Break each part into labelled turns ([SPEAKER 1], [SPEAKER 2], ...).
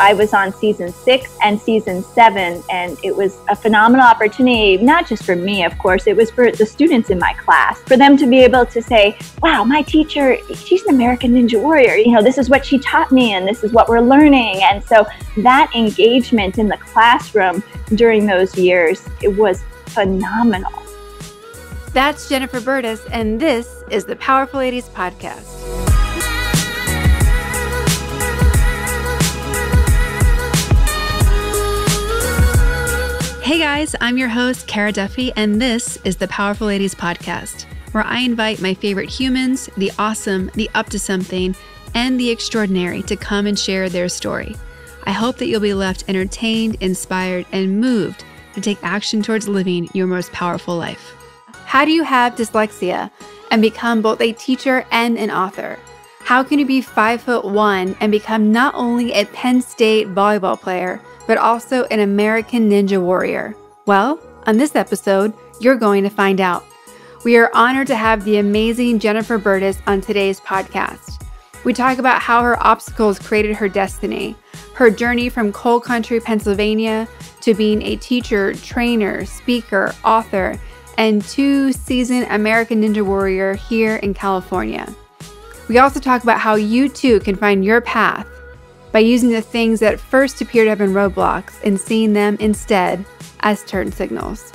[SPEAKER 1] I was on season 6 and season 7, and it was a phenomenal opportunity, not just for me, of course, it was for the students in my class, for them to be able to say, wow, my teacher, she's an American Ninja Warrior. You know, this is what she taught me, and this is what we're learning. And so that engagement in the classroom during those years, it was phenomenal.
[SPEAKER 2] That's Jennifer Burdis, and this is the Powerful Ladies Podcast. Hey guys, I'm your host, Kara Duffy, and this is the Powerful Ladies Podcast, where I invite my favorite humans, the awesome, the up to something, and the extraordinary to come and share their story. I hope that you'll be left entertained, inspired, and moved to take action towards living your most powerful life. How do you have dyslexia and become both a teacher and an author? How can you be 5'1" and become not only a Penn State volleyball player, but also an American Ninja Warrior? Well, on this episode, you're going to find out. We are honored to have the amazing Jennifer Burdis on today's podcast. We talk about how her obstacles created her destiny, her journey from coal country, Pennsylvania, to being a teacher, trainer, speaker, author, and 2-season American Ninja Warrior here in California. We also talk about how you too can find your path by using the things that first appear to have been roadblocks and seeing them instead as turn signals.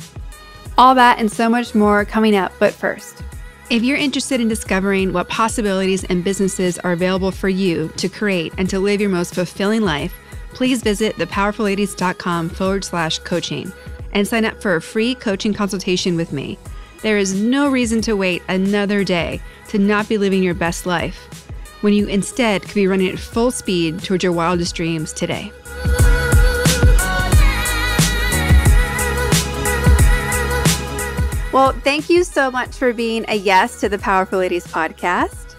[SPEAKER 2] All that and so much more coming up, but first, if you're interested in discovering what possibilities and businesses are available for you to create and to live your most fulfilling life, please visit thepowerfulladies.com/coaching and sign up for a free coaching consultation with me. There is no reason to wait another day to not be living your best life, when you instead could be running at full speed towards your wildest dreams today. Well, thank you so much for being a yes to the Powerful Ladies Podcast.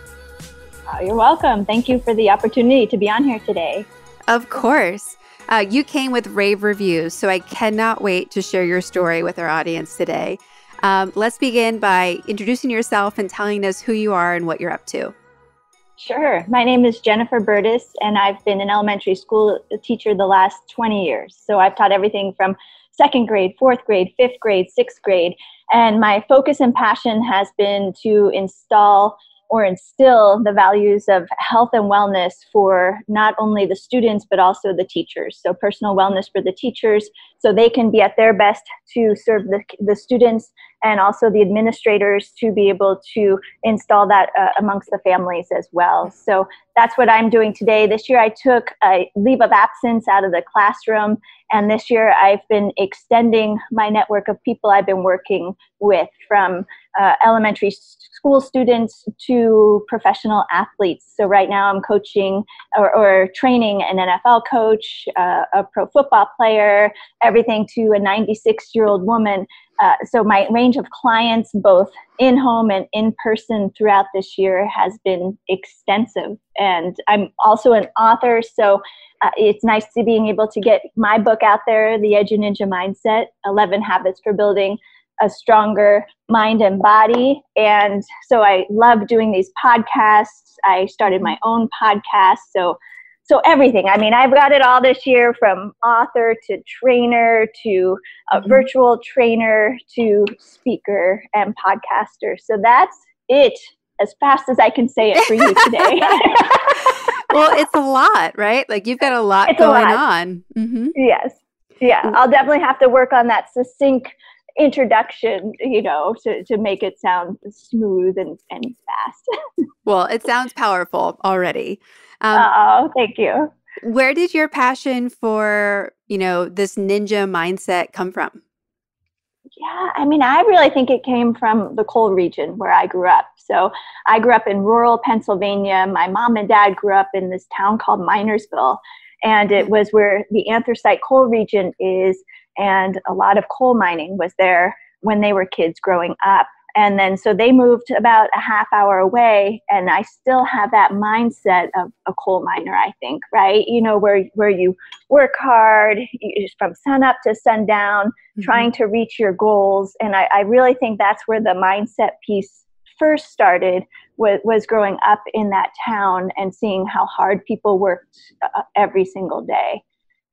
[SPEAKER 1] Oh, you're welcome. Thank you for the opportunity to be on here today.
[SPEAKER 2] Of course. You came with rave reviews, so I cannot wait to share your story with our audience today. Let's begin by introducing yourself and telling us who you are and what you're up to.
[SPEAKER 1] Sure. My name is Jennifer Burdis, and I've been an elementary school teacher the last 20 years. So I've taught everything from 2nd grade, 4th grade, 5th grade, 6th grade. And my focus and passion has been to instill the values of health and wellness for not only the students, but also the teachers. So personal wellness for the teachers, so they can be at their best to serve the students, and also the administrators to be able to install that amongst the families as well. So that's what I'm doing today. This year I took a leave of absence out of the classroom, and this year I've been extending my network of people I've been working with, from elementary school students to professional athletes. So right now I'm coaching or training an NFL coach, a pro football player, everything to a 96-year-old woman. So my range of clients, both in-home and in-person throughout this year, has been extensive. And I'm also an author, so it's nice to being able to get my book out there, the Edju-Ninja Mindset, 11 Habits for Building a Stronger Mind and Body. And so I love doing these podcasts. I started my own podcast. So everything. I mean, I've got it all this year, from author to trainer to a virtual trainer to speaker and podcaster. So that's it, as fast as I can say it for you today.
[SPEAKER 2] Well, it's a lot, right? Like, you've got a lot going on. Mm-hmm.
[SPEAKER 1] Yes. Yeah. I'll definitely have to work on that succinct introduction, to make it sound smooth and fast.
[SPEAKER 2] Well, it sounds powerful already.
[SPEAKER 1] Oh, thank you.
[SPEAKER 2] Where did your passion for, this ninja mindset come from?
[SPEAKER 1] Yeah, I mean, I really think it came from the coal region where I grew up. So I grew up in rural Pennsylvania. My mom and dad grew up in this town called Minersville, and it was where the anthracite coal region is, and a lot of coal mining was there when they were kids growing up. And then so they moved about a half hour away, and I still have that mindset of a coal miner, I think, right? Where you work hard from sun up to sundown, trying to reach your goals. And I really think that's where the mindset piece first started, was growing up in that town and seeing how hard people worked every single day,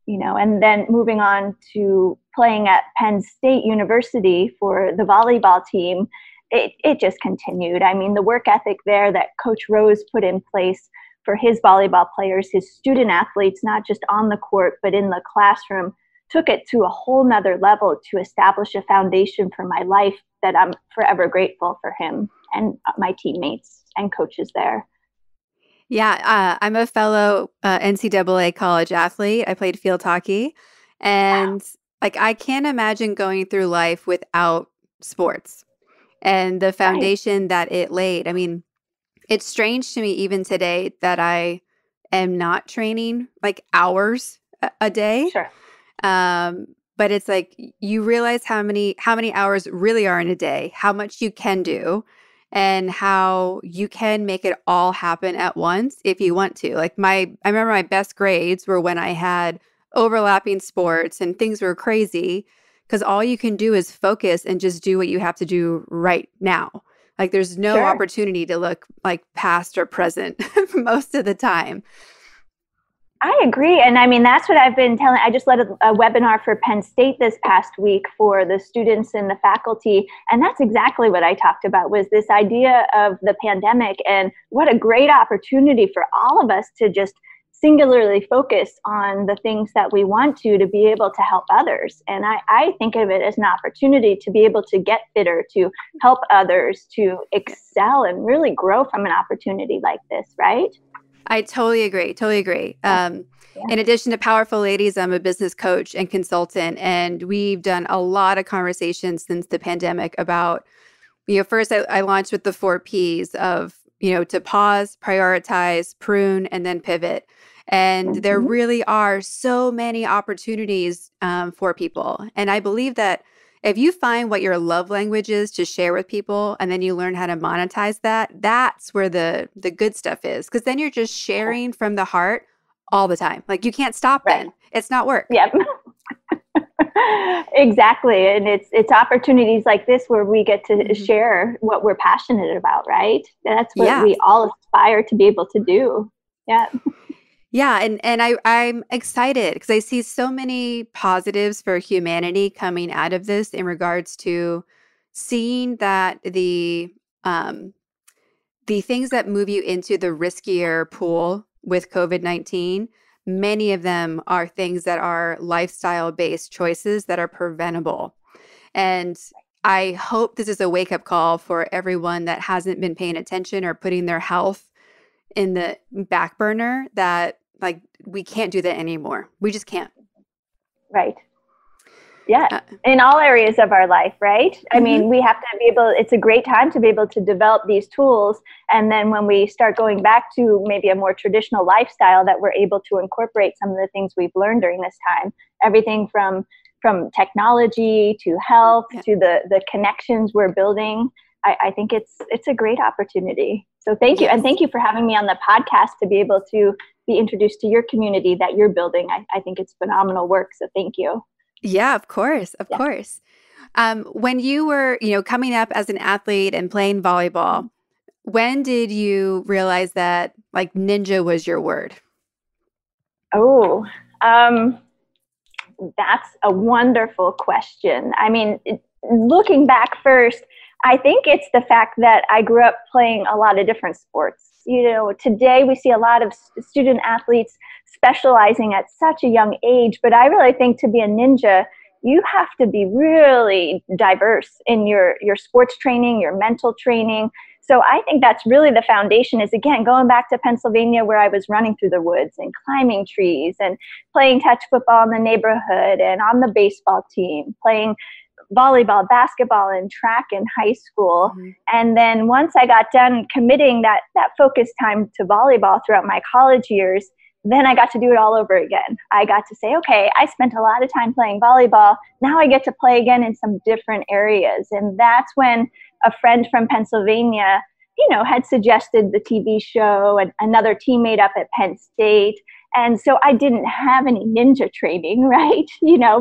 [SPEAKER 1] and then moving on to playing at Penn State University for the volleyball team. It just continued. I mean, the work ethic there that Coach Rose put in place for his volleyball players, his student athletes, not just on the court, but in the classroom, took it to a whole nother level to establish a foundation for my life that I'm forever grateful for him and my teammates and coaches there.
[SPEAKER 2] Yeah, I'm a fellow NCAA college athlete. I played field hockey, and I can't imagine going through life without sports and the foundation that it laid. I mean, it's strange to me even today that I am not training hours a day.
[SPEAKER 1] Sure.
[SPEAKER 2] But it's you realize how many hours really are in a day, how much you can do, and how you can make it all happen at once if you want to. I remember my best grades were when I had overlapping sports and things were crazy, because all you can do is focus and just do what you have to do right now. There's no
[SPEAKER 1] Sure.
[SPEAKER 2] opportunity to look past or present most of the time.
[SPEAKER 1] I agree. And I mean, that's what I've been telling. I just led a webinar for Penn State this past week for the students and the faculty. And that's exactly what I talked about, was this idea of the pandemic and what a great opportunity for all of us to just singularly focus on the things that we want to be able to help others. And I think of it as an opportunity to be able to get fitter, to help others, to excel and really grow from an opportunity like this, right?
[SPEAKER 2] I totally agree. Totally agree. In addition to Powerful Ladies, I'm a business coach and consultant, and we've done a lot of conversations since the pandemic about, first I launched with the 4 Ps of, to pause, prioritize, prune, and then pivot. And there really are so many opportunities for people. And I believe that if you find what your love language is to share with people, and then you learn how to monetize that, that's where the good stuff is. Because then you're just sharing from the heart all the time. You can't stop then. It's not work.
[SPEAKER 1] Yep. Exactly. And it's opportunities like this where we get to share what we're passionate about, right? That's what we all aspire to be able to do. Yeah.
[SPEAKER 2] Yeah, and I'm excited because I see so many positives for humanity coming out of this in regards to seeing that the things that move you into the riskier pool with COVID-19, many of them are things that are lifestyle-based choices that are preventable. And I hope this is a wake-up call for everyone that hasn't been paying attention or putting their health in the back burner, that we can't do that anymore. We just can't.
[SPEAKER 1] Right. Yeah. In all areas of our life, right? I mean, we have to be able, it's a great time to be able to develop these tools. And then when we start going back to maybe a more traditional lifestyle, that we're able to incorporate some of the things we've learned during this time, everything from technology to health to the connections we're building. I think it's a great opportunity. So thank you. And thank you for having me on the podcast to be able to be introduced to your community that you're building. I think it's phenomenal work. So thank you.
[SPEAKER 2] Yeah, of course. Of course. When you were, coming up as an athlete and playing volleyball, when did you realize that ninja was your word?
[SPEAKER 1] Oh, that's a wonderful question. I mean, looking back first, I think it's the fact that I grew up playing a lot of different sports. Today we see a lot of student athletes specializing at such a young age, but I really think to be a ninja, you have to be really diverse in your sports training, your mental training. So I think that's really the foundation, is, again, going back to Pennsylvania, where I was running through the woods and climbing trees and playing touch football in the neighborhood and on the baseball team, playing volleyball, basketball, and track in high school. And then once I got done committing that focus time to volleyball throughout my college years, then I got to do it all over again. I got to say, okay, I spent a lot of time playing volleyball. Now I get to play again in some different areas. And that's when a friend from Pennsylvania, had suggested the TV show, and another teammate up at Penn State. And so I didn't have any ninja training, right?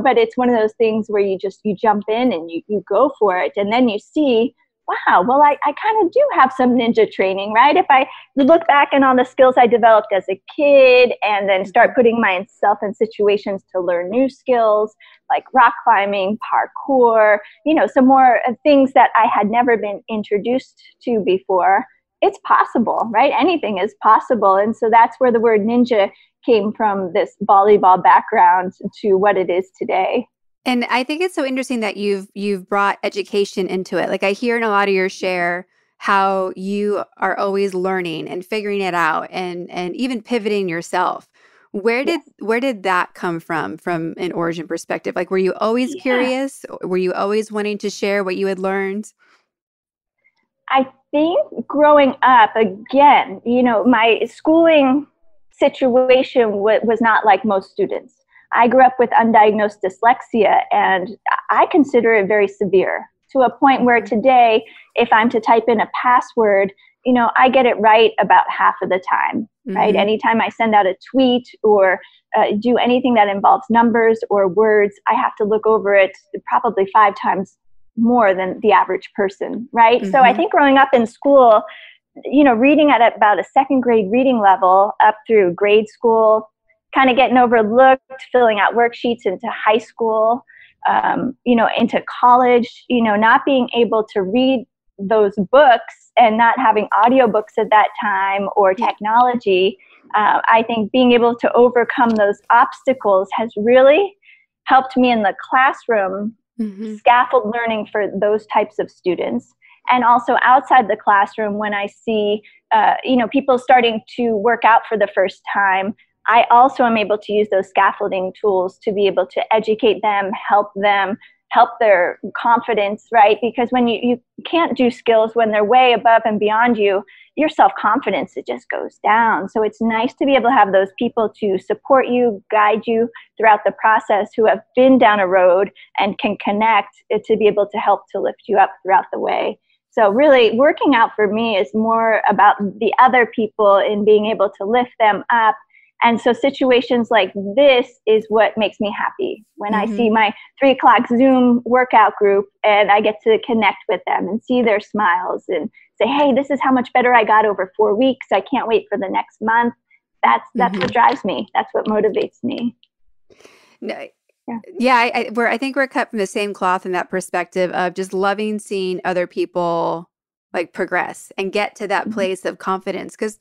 [SPEAKER 1] But it's one of those things where you jump in and you go for it. And then you see, wow, well, I kind of do have some ninja training, right? If I look back and on the skills I developed as a kid and then start putting myself in situations to learn new skills like rock climbing, parkour, some more things that I had never been introduced to before, it's possible, right? Anything is possible. And so that's where the word ninja came from, this volleyball background to what it is today.
[SPEAKER 2] And I think it's so interesting that you've brought education into it. Like I hear in a lot of your share how you are always learning and figuring it out and even pivoting yourself. Where did that come from an origin perspective? Like, were you always curious? Were you always wanting to share what you had learned?
[SPEAKER 1] I think growing up, again, my schooling situation was not like most students. I grew up with undiagnosed dyslexia, and I consider it very severe, to a point where today, if I'm to type in a password, I get it right about half of the time, right? Anytime I send out a tweet or do anything that involves numbers or words, I have to look over it probably 5 times more than the average person, right? So I think growing up in school, reading at about a 2nd grade reading level up through grade school, kind of getting overlooked, filling out worksheets into high school, into college, not being able to read those books and not having audiobooks at that time or technology. I think being able to overcome those obstacles has really helped me in the classroom, scaffold learning for those types of students. And also outside the classroom, when I see, people starting to work out for the first time, I also am able to use those scaffolding tools to be able to educate them, help their confidence, right? Because when you can't do skills when they're way above and beyond you, your self-confidence, it just goes down. So it's nice to be able to have those people to support you, guide you throughout the process, who have been down a road and can connect to be able to help to lift you up throughout the way. So really, working out for me is more about the other people and being able to lift them up. And so situations like this is what makes me happy. When I see my 3 o'clock Zoom workout group and I get to connect with them and see their smiles and say, hey, this is how much better I got over 4 weeks. I can't wait for the next month. That's what drives me. That's what motivates me.
[SPEAKER 2] No. I think we're cut from the same cloth in that perspective of just loving seeing other people like progress and get to that place of confidence. Because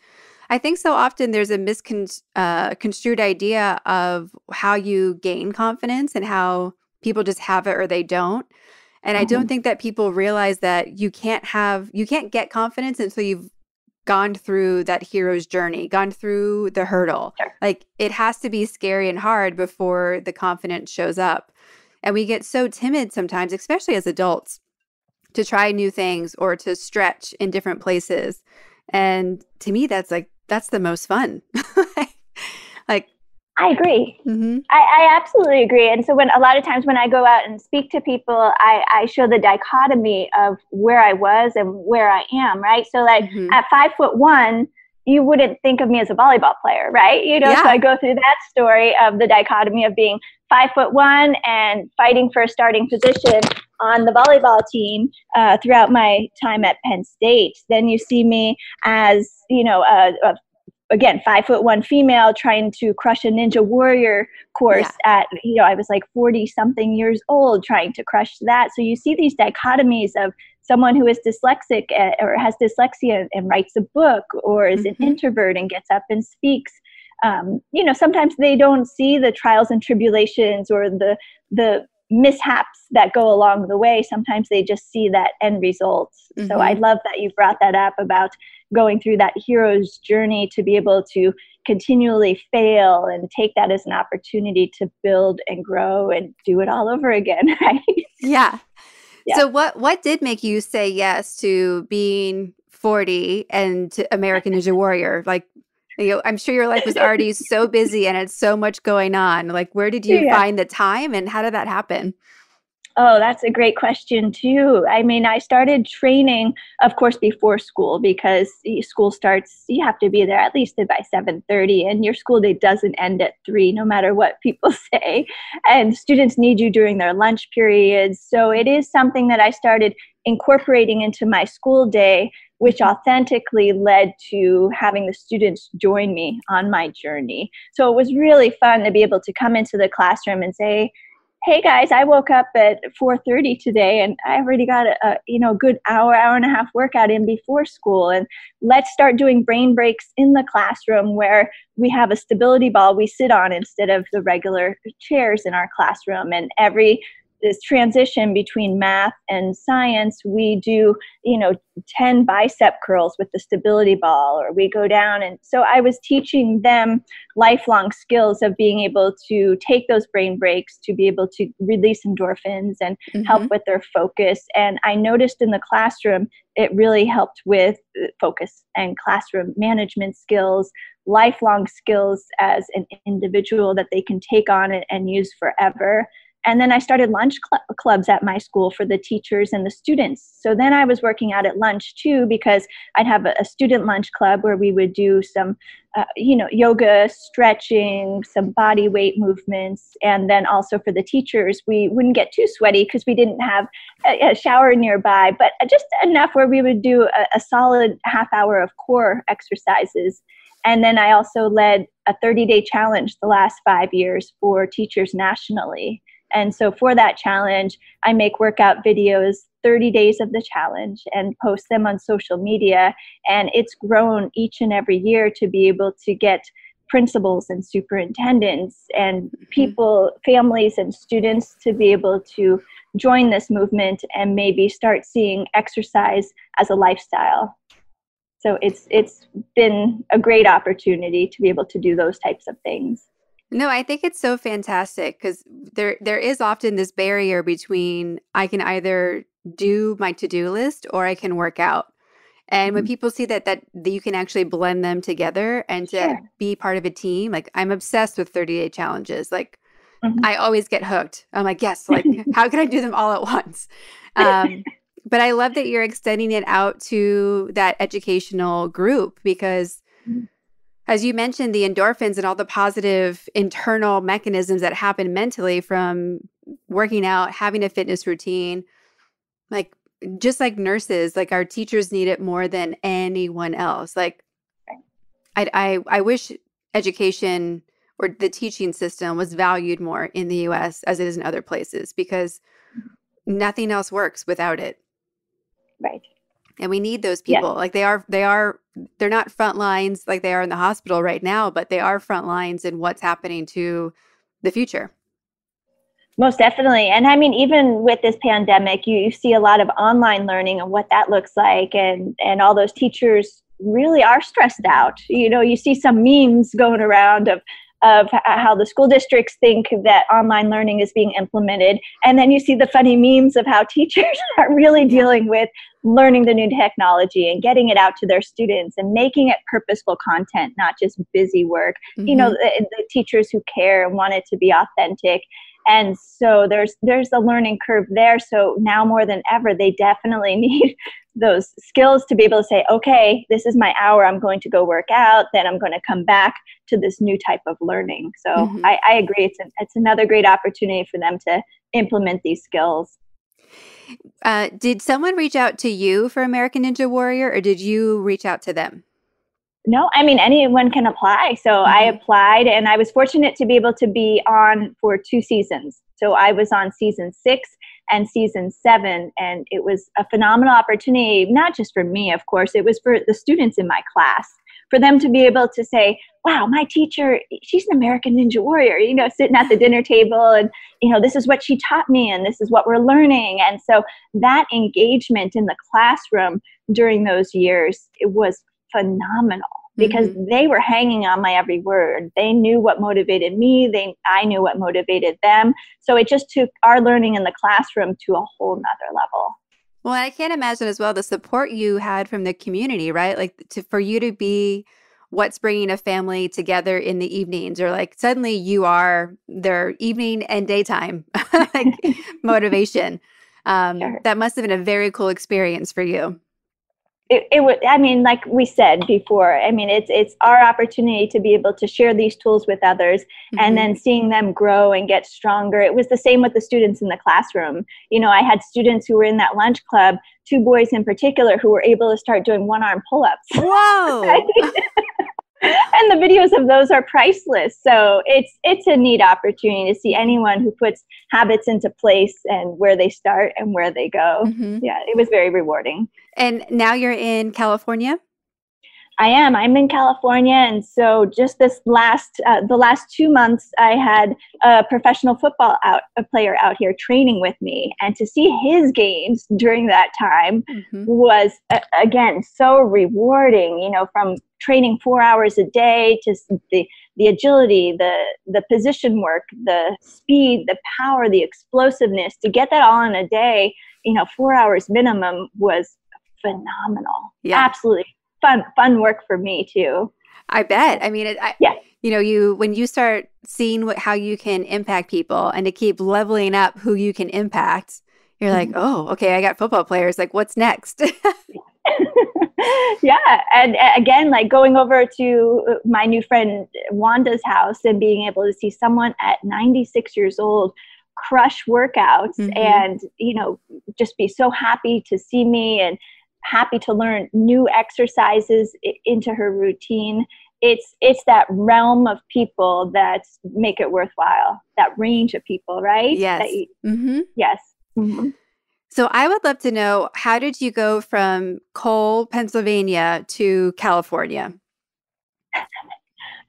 [SPEAKER 2] I think so often there's a misconstrued idea of how you gain confidence and how people just have it or they don't. And I don't think that people realize that you can't get confidence until you've gone through that hero's journey, gone through the hurdle.
[SPEAKER 1] Sure.
[SPEAKER 2] Like it has to be scary and hard before the confidence shows up. And we get so timid sometimes, especially as adults, to try new things or to stretch in different places. And to me, that's the most fun.
[SPEAKER 1] I agree. I absolutely agree. And so a lot of times when I go out and speak to people, I show the dichotomy of where I was and where I am, right? So like at 5'1", you wouldn't think of me as a volleyball player, right? So I go through that story of the dichotomy of being 5'1" and fighting for a starting position on the volleyball team throughout my time at Penn State. Then you see me as, again, 5'1" female trying to crush a Ninja Warrior course at, I was like 40 something years old trying to crush that. So you see these dichotomies of someone who is dyslexic or has dyslexia and writes a book or is an introvert and gets up and speaks. Sometimes they don't see the trials and tribulations or the mishaps that go along the way. Sometimes they just see that end result. So I love that you brought that up about going through that hero's journey to be able to continually fail and take that as an opportunity to build and grow and do it all over again, right?
[SPEAKER 2] Yeah. So what did make you say yes to being 40 and to American Ninja Warrior? Like, I'm sure your life was already so busy and had so much going on. Like, where did you find the time and how did that happen?
[SPEAKER 1] Oh, that's a great question too. I mean, I started training, of course, before school because school starts, you have to be there at least by 7:30 and your school day doesn't end at 3, no matter what people say. And students need you during their lunch periods. So it is something that I started incorporating into my school day, which authentically led to having the students join me on my journey. So it was really fun to be able to come into the classroom and say, hey guys, I woke up at 4:30 today and I already got a good hour and a half workout in before school. And let's start doing brain breaks in the classroom where we have a stability ball we sit on instead of the regular chairs in our classroom. And this transition between math and science, we do, 10 bicep curls with the stability ball, or we go down. And so I was teaching them lifelong skills of being able to take those brain breaks, to be able to release endorphins and help with their focus. And I noticed in the classroom, it really helped with focus and classroom management skills, lifelong skills as an individual that they can take on and use forever. And then I started lunch clubs at my school for the teachers and the students. So then I was working out at lunch too, because I'd have a student lunch club where we would do some, yoga, stretching, some body weight movements. And then also for the teachers, we wouldn't get too sweaty because we didn't have a shower nearby, but just enough where we would do a solid half hour of core exercises. And then I also led a 30-day challenge the last 5 years for teachers nationally. And so for that challenge, I make workout videos 30 days of the challenge and post them on social media. And it's grown each and every year to be able to get principals and superintendents and people, families and students to be able to join this movement and maybe start seeing exercise as a lifestyle. So it's been a great opportunity to be able to do those types of things.
[SPEAKER 2] No, I think it's so fantastic because there is often this barrier between I can either do my to-do list or I can work out. And when people see that you can actually blend them together and to be part of a team, like I'm obsessed with 30-day challenges. Like I always get hooked. I'm like, yes, like how can I do them all at once? But I love that you're extending it out to that educational group because as you mentioned, the endorphins and all the positive internal mechanisms that happen mentally from working out, having a fitness routine, like just like nurses, like our teachers need it more than anyone else. Like I wish education or the teaching system was valued more in the US as it is in other places because nothing else works without it.
[SPEAKER 1] Right.
[SPEAKER 2] And we need those people. Like they're not front lines like they are in the hospital right now, but they are front lines in what's happening to the future.
[SPEAKER 1] Most definitely. And I mean, even with this pandemic, you see a lot of online learning and what that looks like. And all those teachers really are stressed out. You see some memes going around of how the school districts think that online learning is being implemented. And then you see the funny memes of how teachers are really dealing with learning the new technology and getting it out to their students and making it purposeful content, not just busy work. The teachers who care and want it to be authentic. And so there's a learning curve there. So now more than ever, they definitely need those skills to be able to say, okay, this is my hour. I'm going to go work out. Then I'm going to come back to this new type of learning. So I agree. It's another great opportunity for them to implement these skills.
[SPEAKER 2] Did someone reach out to you for American Ninja Warrior or did you reach out to them?
[SPEAKER 1] No, I mean, anyone can apply. So I applied and I was fortunate to be able to be on for 2 seasons. So I was on season 6 and season 7. And it was a phenomenal opportunity, not just for me, of course, it was for the students in my class, for them to be able to say, wow, my teacher, she's an American Ninja Warrior, sitting at the dinner table and, this is what she taught me and this is what we're learning. And so that engagement in the classroom during those years, it was phenomenal because they were hanging on my every word. They knew what motivated me. I knew what motivated them. So it just took our learning in the classroom to a whole nother level.
[SPEAKER 2] Well, I can't imagine as well the support you had from the community, right? Like for you to be what's bringing a family together in the evenings, or like suddenly you are their evening and daytime motivation. That must have been a very cool experience for you.
[SPEAKER 1] it would, I mean, like we said before, I mean, it's our opportunity to be able to share these tools with others, and then seeing them grow and get stronger. It was the same with the students in the classroom. You know, I had students who were in that lunch club, 2 boys in particular, who were able to start doing 1-arm pull-ups.
[SPEAKER 2] Whoa.
[SPEAKER 1] Right? And the videos of those are priceless. So it's a neat opportunity to see anyone who puts habits into place and where they start and where they go. Yeah, it was very rewarding.
[SPEAKER 2] And now you're in California?
[SPEAKER 1] I am. I'm in California. And so just the last 2 months, I had a professional football player out here training with me. And to see his gains during that time was, again, so rewarding, you know, from training 4 hours a day to the agility, the position work, the speed, the power, the explosiveness, to get that all in a day, you know, 4 hours minimum was phenomenal. Yeah. Absolutely. Fun work for me too.
[SPEAKER 2] I bet. I mean, you know, when you start seeing how you can impact people and to keep leveling up who you can impact, you're like, oh, okay, I got football players. Like, what's next?
[SPEAKER 1] Yeah. And again, like going over to my new friend Wanda's house and being able to see someone at 96 years old crush workouts and, you know, just be so happy to see me and happy to learn new exercises into her routine. It's that realm of people that make it worthwhile, that range of people, right?
[SPEAKER 2] Yes.
[SPEAKER 1] Yes.
[SPEAKER 2] So I would love to know, how did you go from Cole, Pennsylvania to California?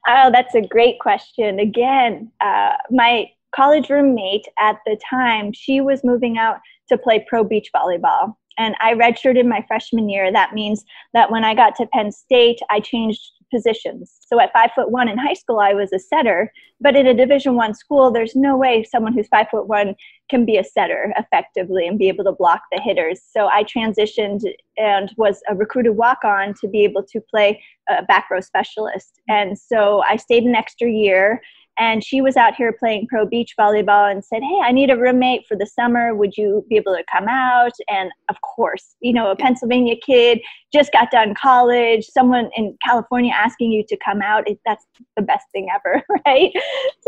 [SPEAKER 1] Oh, that's a great question. Again, my college roommate at the time, she was moving out to play pro beach volleyball. And I redshirted my freshman year. That means that when I got to Penn State, I changed positions. So at 5'1" in high school, I was a setter. But in a Division I school, there's no way someone who's 5'1" can be a setter effectively and be able to block the hitters. So I transitioned and was a recruited walk-on to be able to play a back row specialist. And so I stayed an extra year. And she was out here playing pro beach volleyball and said, hey, I need a roommate for the summer. Would you be able to come out? And of course, you know, a Pennsylvania kid, just got done college, someone in California asking you to come out, that's the best thing ever, right?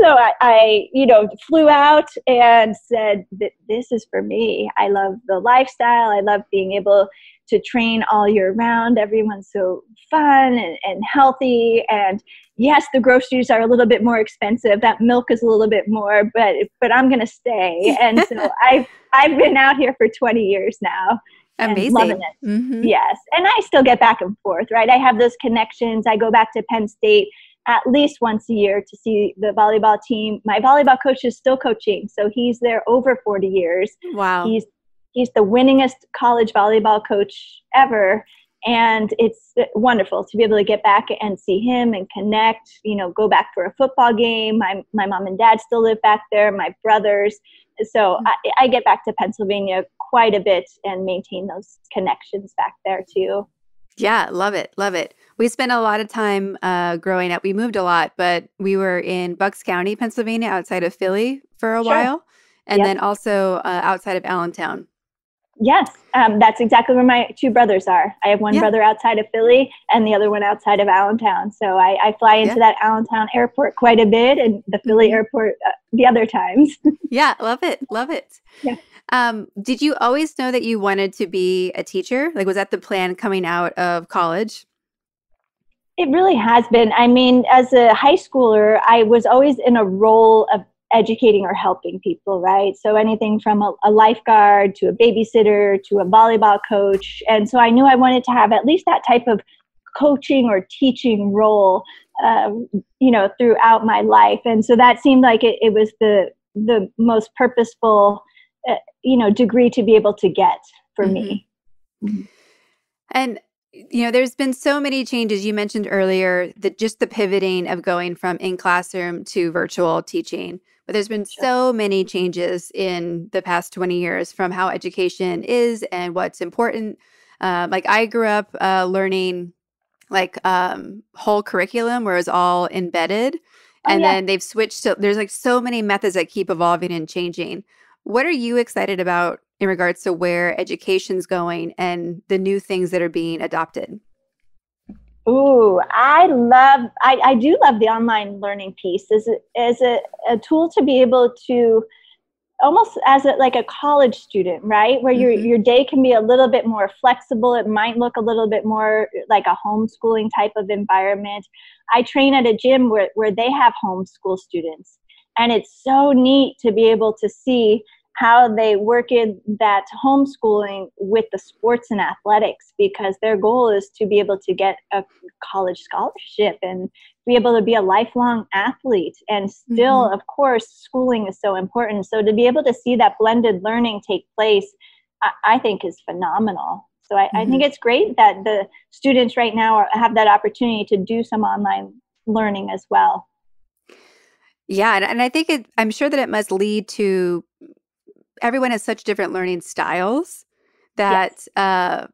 [SPEAKER 1] So I, you know, flew out and said, this is for me. I love the lifestyle. I love being able to train all year round. Everyone's so fun and healthy. And yes, the groceries are a little bit more expensive. That milk is a little bit more, but I'm going to stay. And so I've been out here for 20 years now.
[SPEAKER 2] Amazing.
[SPEAKER 1] Loving it. Yes. And I still get back and forth, right? I have those connections. I go back to Penn State at least once a year to see the volleyball team. My volleyball coach is still coaching. So he's there over 40 years.
[SPEAKER 2] Wow.
[SPEAKER 1] He's the winningest college volleyball coach ever. And it's wonderful to be able to get back and see him and connect, you know, go back for a football game. My mom and dad still live back there, my brothers. So I get back to Pennsylvania quite a bit and maintain those connections back there too.
[SPEAKER 2] Yeah, love it. Love it. We spent a lot of time growing up. We moved a lot, but we were in Bucks County, Pennsylvania, outside of Philly for a while. And then also outside of Allentown.
[SPEAKER 1] Yes, that's exactly where my 2 brothers are. I have one brother outside of Philly and the other one outside of Allentown. So I fly into that Allentown airport quite a bit and the Philly airport the other times.
[SPEAKER 2] Yeah, love it. Love it. Yeah. Did you always know that you wanted to be a teacher? Like, was that the plan coming out of college?
[SPEAKER 1] It really has been. I mean, as a high schooler, I was always in a role of educating or helping people, right? So anything from a lifeguard to a babysitter to a volleyball coach. And so I knew I wanted to have at least that type of coaching or teaching role, you know, throughout my life. And so that seemed like it was the most purposeful, you know, degree to be able to get for me.
[SPEAKER 2] And you know, there's been so many changes. You mentioned earlier that just the pivoting of going from in classroom to virtual teaching. But there's been so many changes in the past 20 years from how education is and what's important. Like I grew up learning like whole curriculum where it's all embedded. And then they've switched to, there's like so many methods that keep evolving and changing. What are you excited about in regards to where education's going and the new things that are being adopted?
[SPEAKER 1] Ooh, I do love the online learning piece as a tool to be able to almost as like a college student, right? Where your day can be a little bit more flexible. It might look a little bit more like a homeschooling type of environment. I train at a gym where they have homeschool students. And it's so neat to be able to see how they work in that homeschooling with the sports and athletics, because their goal is to be able to get a college scholarship and be able to be a lifelong athlete. And still, of course, schooling is so important. So to be able to see that blended learning take place, I think is phenomenal. So I think it's great that the students right now have that opportunity to do some online learning as well.
[SPEAKER 2] Yeah, and I think I'm sure that it must lead to everyone has such different learning styles that yes.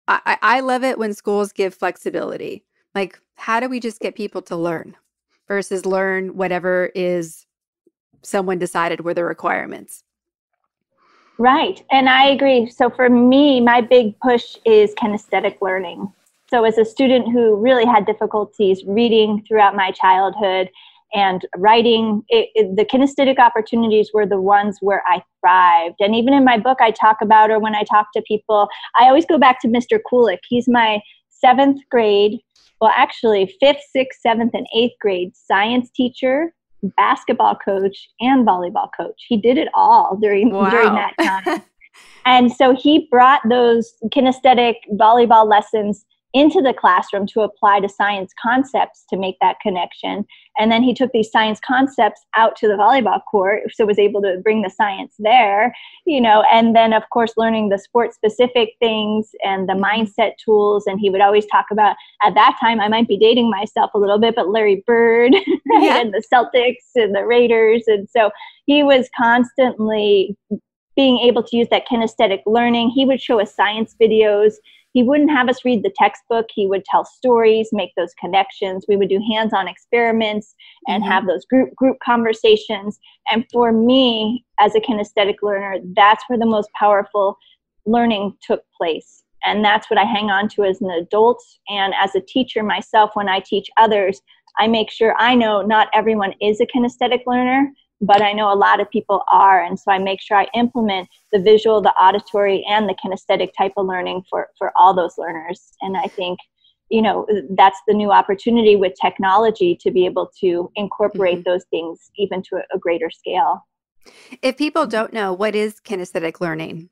[SPEAKER 2] I love it when schools give flexibility. Like, how do we just get people to learn versus learn whatever is someone decided were the requirements?
[SPEAKER 1] Right. And I agree. So for me, my big push is kinesthetic learning. So as a student who really had difficulties reading throughout my childhood and writing, the kinesthetic opportunities were the ones where I thrived. And even in my book, I talk about, or when I talk to people, I always go back to Mr. Kulik. He's my 7th grade, well, actually 5th, 6th, 7th, and 8th grade science teacher, basketball coach, and volleyball coach. He did it all during that time. And so he brought those kinesthetic volleyball lessons into the classroom to apply to science concepts to make that connection. And then he took these science concepts out to the volleyball court, so was able to bring the science there, and then of course learning the sport specific things and the mindset tools. And he would always talk about, at that time, I might be dating myself a little bit, but Larry Bird, right? Yeah. And the Celtics and the Raiders. And so he was constantly being able to use that kinesthetic learning. He would show us science videos. He wouldn't have us read the textbook. He would tell stories, make those connections. We would do hands-on experiments and have those group conversations. And for me, as a kinesthetic learner, that's where the most powerful learning took place. And that's what I hang on to as an adult. And as a teacher myself, when I teach others, I make sure I know not everyone is a kinesthetic learner, but I know a lot of people are. And so I make sure I implement the visual, the auditory, and the kinesthetic type of learning for all those learners. And I think, that's the new opportunity with technology to be able to incorporate those things even to a greater scale.
[SPEAKER 2] If people don't know, what is kinesthetic learning?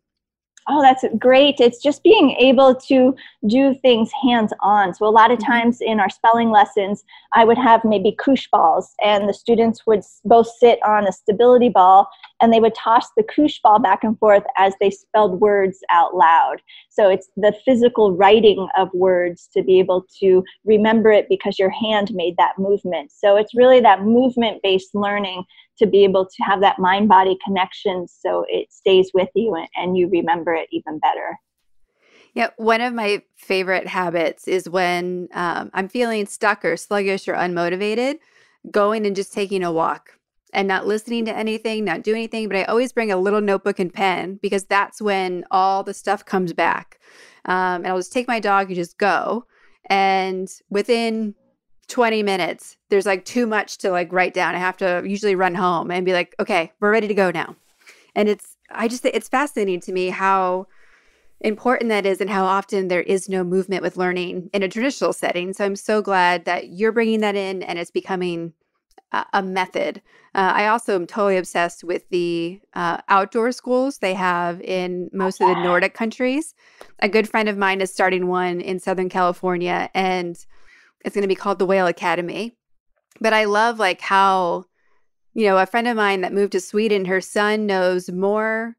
[SPEAKER 1] Oh, that's great. It's just being able to do things hands-on. So a lot of times in our spelling lessons, I would have maybe koosh balls, and the students would both sit on a stability ball, and they would toss the koosh ball back and forth as they spelled words out loud. So it's the physical writing of words to be able to remember it because your hand made that movement. So it's really that movement-based learning to be able to have that mind-body connection so it stays with you and you remember it even better.
[SPEAKER 2] Yeah, one of my favorite habits is when I'm feeling stuck or sluggish or unmotivated, going and just taking a walk and not listening to anything, not doing anything. But I always bring a little notebook and pen because that's when all the stuff comes back. And I'll just take my dog and just go. And within 20 minutes, there's like too much to like write down. I have to usually run home and be like, okay, we're ready to go now. And it's fascinating to me how important that is and how often there is no movement with learning in a traditional setting. So I'm so glad that you're bringing that in and it's becoming a method. I also am totally obsessed with the outdoor schools they have in most of the Nordic countries. A good friend of mine is starting one in Southern California, and it's going to be called the Whale Academy. But I love like how, a friend of mine that moved to Sweden, her son knows more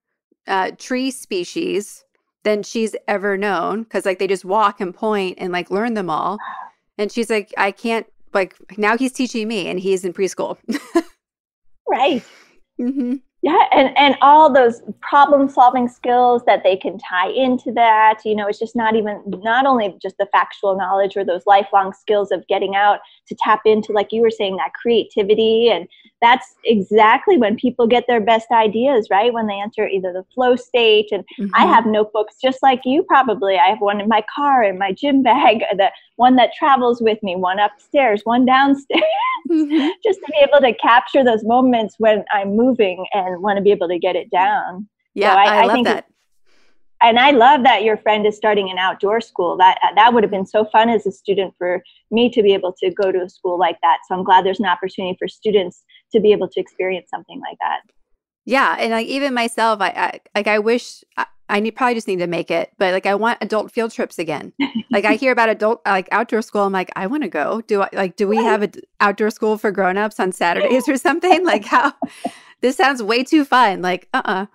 [SPEAKER 2] tree species than she's ever known because like they just walk and point and like learn them all. And she's like, I can't, like now he's teaching me and he's in preschool.
[SPEAKER 1] Right. Yeah, and all those problem-solving skills that they can tie into that, it's just not only just the factual knowledge or those lifelong skills of getting out to tap into, like you were saying, that creativity and that's exactly when people get their best ideas, right? When they enter either the flow state. And I have notebooks just like you probably. I have one in my car, in my gym bag, the one that travels with me, one upstairs, one downstairs, just to be able to capture those moments when I'm moving and want to be able to get it down.
[SPEAKER 2] Yeah,
[SPEAKER 1] so
[SPEAKER 2] I love that.
[SPEAKER 1] And I love that your friend is starting an outdoor school. That would have been so fun as a student for me to be able to go to a school like that. So I'm glad there's an opportunity for students to be able to experience something like that.
[SPEAKER 2] Yeah. And like even myself, I wish probably just need to make it, but like I want adult field trips again. Like I hear about adult like outdoor school. I'm like, I want to go. Do we have an outdoor school for grownups on Saturdays or something? Like how this sounds way too fun. Like, I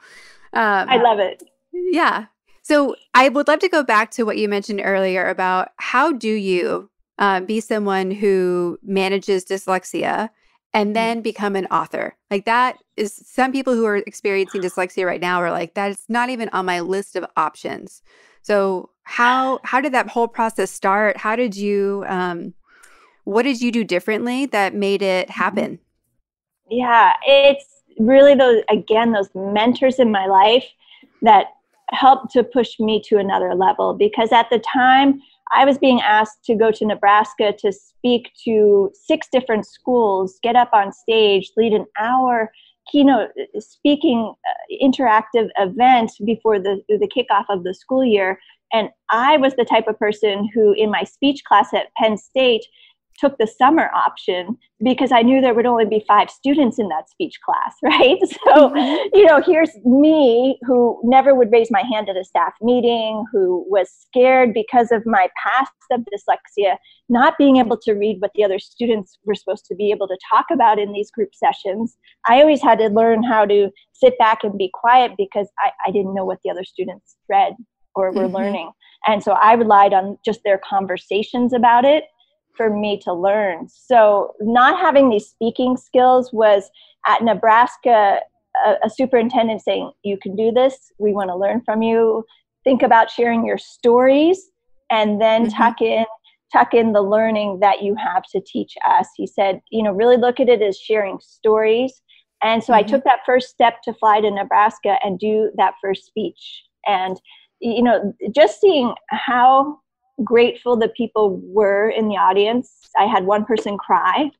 [SPEAKER 1] love it.
[SPEAKER 2] Yeah. So I would love to go back to what you mentioned earlier about how do you be someone who manages dyslexia and then become an author? Like that is some people who are experiencing dyslexia right now are like, that's not even on my list of options. So how did that whole process start? How did you, what did you do differently that made it happen?
[SPEAKER 1] Yeah, it's really those mentors in my life that helped to push me to another level, because at the time I was being asked to go to Nebraska to speak to 6 different schools, get up on stage, lead an hour keynote speaking interactive event before the kickoff of the school year. And I was the type of person who in my speech class at Penn State took the summer option because I knew there would only be 5 students in that speech class, right? So, here's me who never would raise my hand at a staff meeting, who was scared because of my past of dyslexia, not being able to read what the other students were supposed to be able to talk about in these group sessions. I always had to learn how to sit back and be quiet because I didn't know what the other students read or were learning. And so I relied on just their conversations about it for me to learn. So not having these speaking skills was at Nebraska, a superintendent saying, you can do this. We want to learn from you. Think about sharing your stories and then tuck in the learning that you have to teach us. He said, really look at it as sharing stories. And so I took that first step to fly to Nebraska and do that first speech. And, just seeing how grateful the people were in the audience. I had one person cry,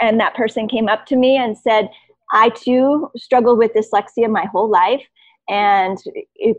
[SPEAKER 1] and that person came up to me and said, I too struggled with dyslexia my whole life. And he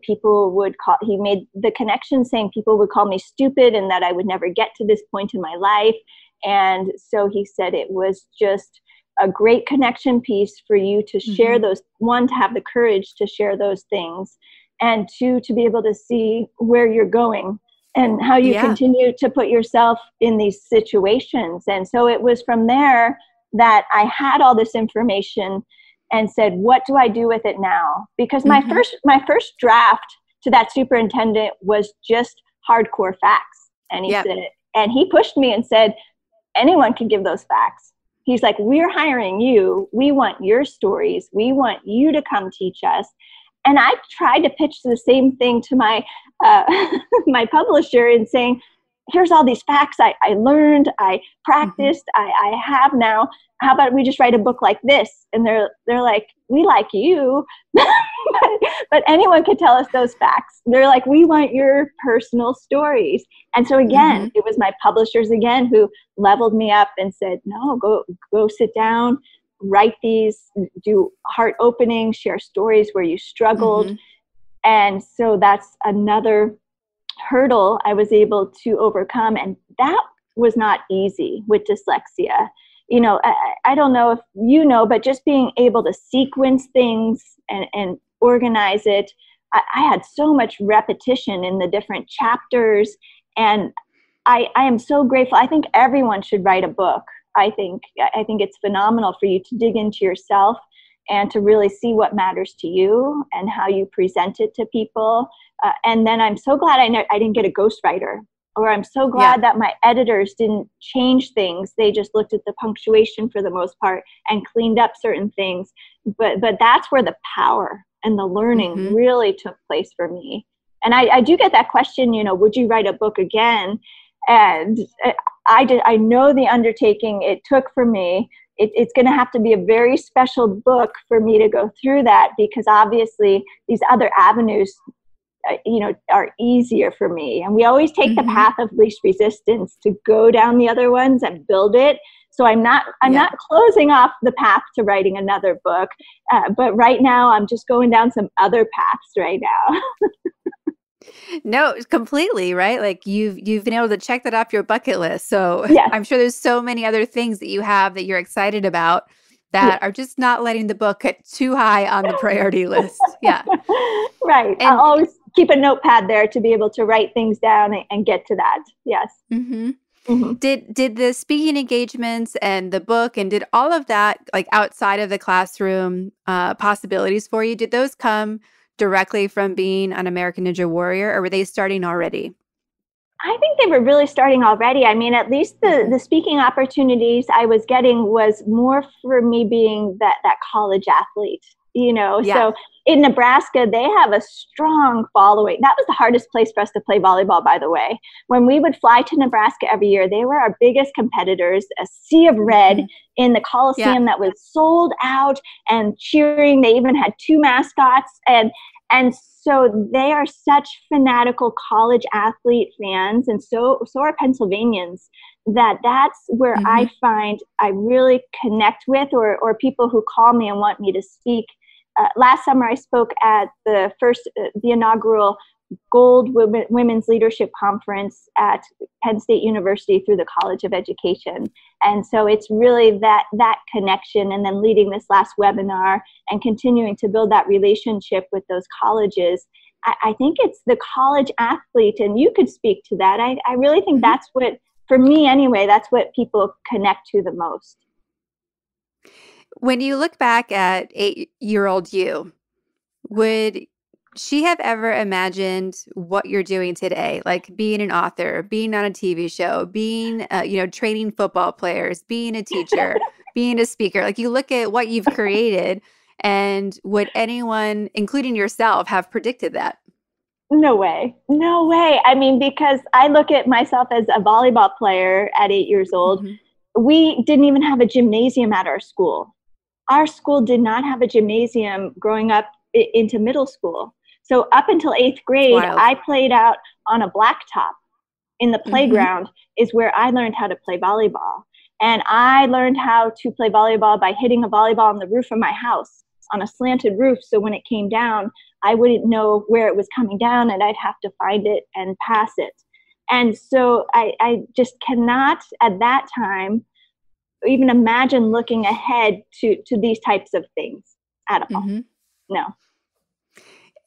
[SPEAKER 1] made the connection saying people would call me stupid and that I would never get to this point in my life. And so he said it was just a great connection piece for you to share those, one, to have the courage to share those things, and 2, to be able to see where you're going and how you continue to put yourself in these situations. And so it was from there that I had all this information and said, what do I do with it now? Because my first draft to that superintendent was just hardcore facts. And he said, and he pushed me and said, anyone can give those facts. He's like, we're hiring you. We want your stories. We want you to come teach us. And I tried to pitch the same thing to my my publisher and saying, here's all these facts I learned, I practiced, I have now. How about we just write a book like this? And they're like, we like you, but anyone could tell us those facts. They're like, we want your personal stories. And so again, it was my publishers again who leveled me up and said, no, go sit down, write these, do heart openings, share stories where you struggled. And so that's another hurdle I was able to overcome. And that was not easy with dyslexia. I don't know if you know, but just being able to sequence things and organize it, I had so much repetition in the different chapters. And I am so grateful. I think everyone should write a book. I think it's phenomenal for you to dig into yourself and to really see what matters to you and how you present it to people. And then I'm so glad I didn't get a ghostwriter, or I'm so glad that my editors didn't change things. They just looked at the punctuation for the most part and cleaned up certain things. But that's where the power and the learning really took place for me. And I do get that question, would you write a book again? And I know the undertaking it took for me it's going to have to be a very special book for me to go through that, because obviously these other avenues, are easier for me. And we always take the path of least resistance to go down the other ones and build it. So I'm not closing off the path to writing another book. But right now I'm just going down some other paths right now.
[SPEAKER 2] No, completely, right? Like you've been able to check that off your bucket list. So
[SPEAKER 1] Yes.
[SPEAKER 2] I'm sure there's so many other things that you have that you're excited about that are just not letting the book get too high on the priority list. Yeah.
[SPEAKER 1] Right.
[SPEAKER 2] And
[SPEAKER 1] I'll always keep a notepad there to be able to write things down and get to that. Yes.
[SPEAKER 2] Did the speaking engagements and the book and did all of that, like outside of the classroom possibilities for you, did those come directly from being an American Ninja Warrior, or were they starting already?
[SPEAKER 1] I think they were really starting already. I mean, at least the speaking opportunities I was getting was more for me being that college athlete, So in Nebraska, they have a strong following. That was the hardest place for us to play volleyball, by the way. When we would fly to Nebraska every year, they were our biggest competitors, a sea of red in the Coliseum that was sold out and cheering. They even had 2 mascots. And so they are such fanatical college athlete fans, and so are Pennsylvanians, that's where I find I really connect with, or people who call me and want me to speak. Last summer, I spoke at the inaugural Gold Women's Leadership Conference at Penn State University through the College of Education. And so it's really that connection, and then leading this last webinar and continuing to build that relationship with those colleges. I think it's the college athlete, and you could speak to that. I really think that's what, for me anyway, that's what people connect to the most.
[SPEAKER 2] When you look back at 8-year-old you, would she have ever imagined what you're doing today? Like being an author, being on a TV show, being, training football players, being a teacher, being a speaker. Like you look at what you've created, and would anyone, including yourself, have predicted that?
[SPEAKER 1] No way. No way. I mean, because I look at myself as a volleyball player at 8 years old. We didn't even have a gymnasium at our school. Our school did not have a gymnasium growing up into middle school. So up until 8th grade, I played out on a blacktop in the playground is where I learned how to play volleyball. And I learned how to play volleyball by hitting a volleyball on the roof of my house on a slanted roof. So when it came down, I wouldn't know where it was coming down, and I'd have to find it and pass it. And so I just cannot at that time even imagine looking ahead to these types of things at all. No.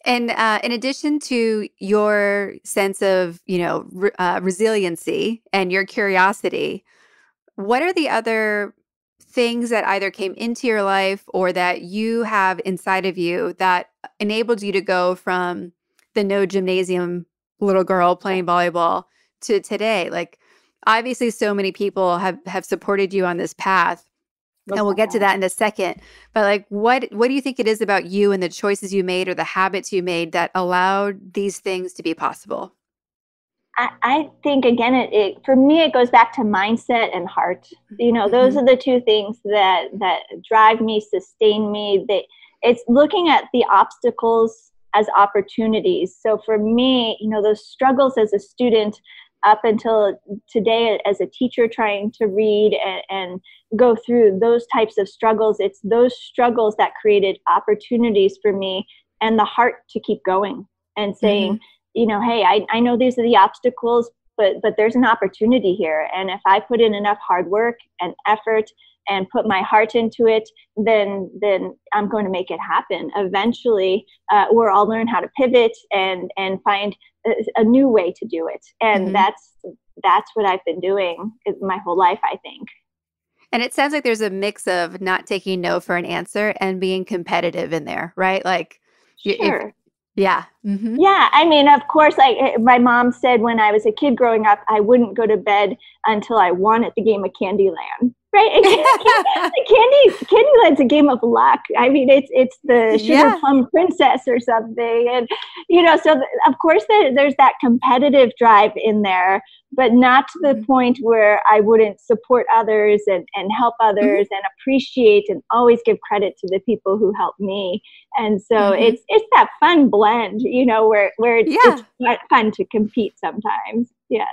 [SPEAKER 2] And in addition to your sense of, resiliency and your curiosity, what are the other things that either came into your life or that you have inside of you that enabled you to go from the no gymnasium little girl playing volleyball to today? Like, obviously, so many people have supported you on this path. And we'll get to that in a second. But like, what do you think it is about you and the choices you made or the habits you made that allowed these things to be possible?
[SPEAKER 1] I think, again, for me, it goes back to mindset and heart. Those are the two things that drive me, sustain me. It's looking at the obstacles as opportunities. So for me, those struggles as a student up until today as a teacher trying to read and go through those types of struggles, it's those struggles that created opportunities for me and the heart to keep going and saying, hey, I know these are the obstacles, but there's an opportunity here. And if I put in enough hard work and effort and put my heart into it, then I'm going to make it happen. Eventually, or I'll learn how to pivot and find a new way to do it. And that's what I've been doing my whole life, I think.
[SPEAKER 2] And it sounds like there's a mix of not taking no for an answer and being competitive in there, right? Like,
[SPEAKER 1] sure.
[SPEAKER 2] Yeah.
[SPEAKER 1] Yeah. I mean, of course, my mom said when I was a kid growing up, I wouldn't go to bed until I won at the game of Candyland. Right. Candyland's a game of luck. I mean, it's the sugar plum princess or something. And, so of course there's that competitive drive in there, but not to the point where I wouldn't support others and help others and appreciate and always give credit to the people who helped me. And so it's that fun blend, where it's fun to compete sometimes. Yeah.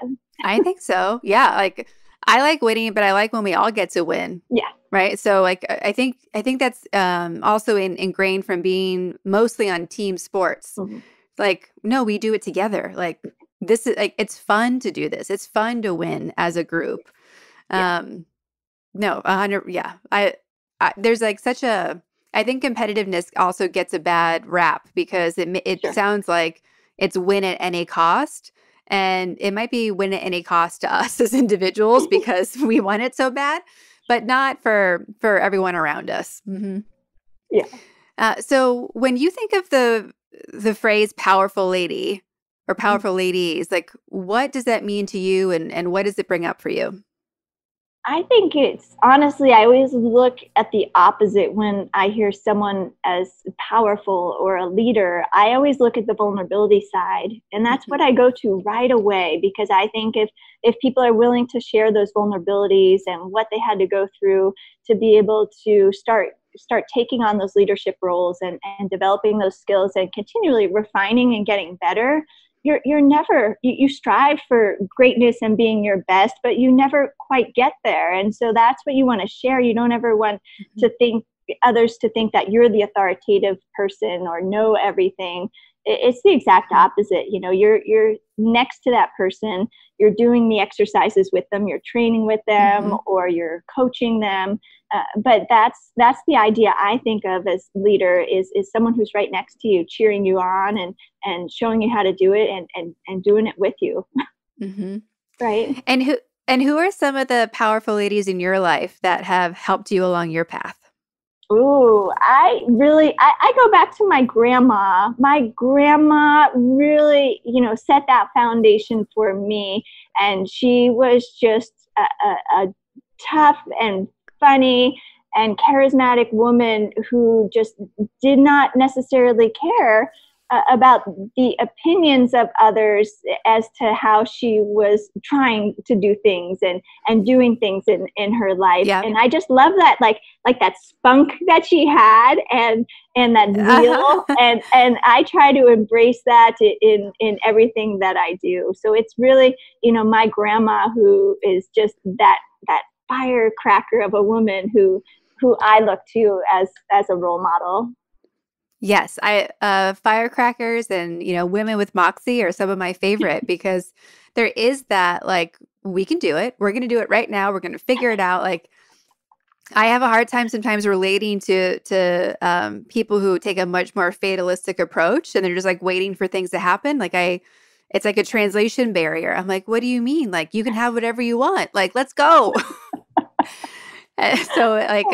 [SPEAKER 2] I think so. Yeah. Like, I like winning, but I like when we all get to win.
[SPEAKER 1] Yeah.
[SPEAKER 2] Right. So like, I think that's also ingrained from being mostly on team sports. Like, no, we do it together. Like, this is like, it's fun to do this. It's fun to win as a group. No, 100. Yeah. There's like I think competitiveness also gets a bad rap because it sounds like it's win at any cost. And it might be win at any cost to us as individuals because we want it so bad, but not for everyone around us. Yeah. So when you think of the phrase powerful lady or powerful ladies, like what does that mean to you and what does it bring up for you?
[SPEAKER 1] I think honestly, I always look at the opposite when I hear someone as powerful or a leader. I always look at the vulnerability side, and that's what I go to right away, because I think if people are willing to share those vulnerabilities and what they had to go through to be able to start taking on those leadership roles and developing those skills and continually refining and getting better, you strive for greatness and being your best, but you never quite get there. And so that's what you want to share. You don't ever want to think others to think that you're the authoritative person or know everything. It's the exact opposite. You're next to that person. You're doing the exercises with them. You're training with them, or you're coaching them. But that's the idea I think of as leader is someone who's right next to you, cheering you on and showing you how to do it and doing it with you. Right.
[SPEAKER 2] And who are some of the powerful ladies in your life that have helped you along your path?
[SPEAKER 1] Ooh, I go back to my grandma. My grandma really, set that foundation for me. And she was just a tough and funny and charismatic woman who just did not necessarily care about the opinions of others as to how she was trying to do things and doing things in her life. Yep. And I just love that, like that spunk that she had and that zeal. And I try to embrace that in everything that I do. So it's really, my grandma who is just that firecracker of a woman who I look to as a role model.
[SPEAKER 2] Yes, firecrackers and, women with moxie are some of my favorite because there is that, like, we can do it. We're going to do it right now. We're going to figure it out. Like, I have a hard time sometimes relating to people who take a much more fatalistic approach and they're just like waiting for things to happen. Like it's like a translation barrier. I'm like, what do you mean? Like, you can have whatever you want. Like, let's go. So like,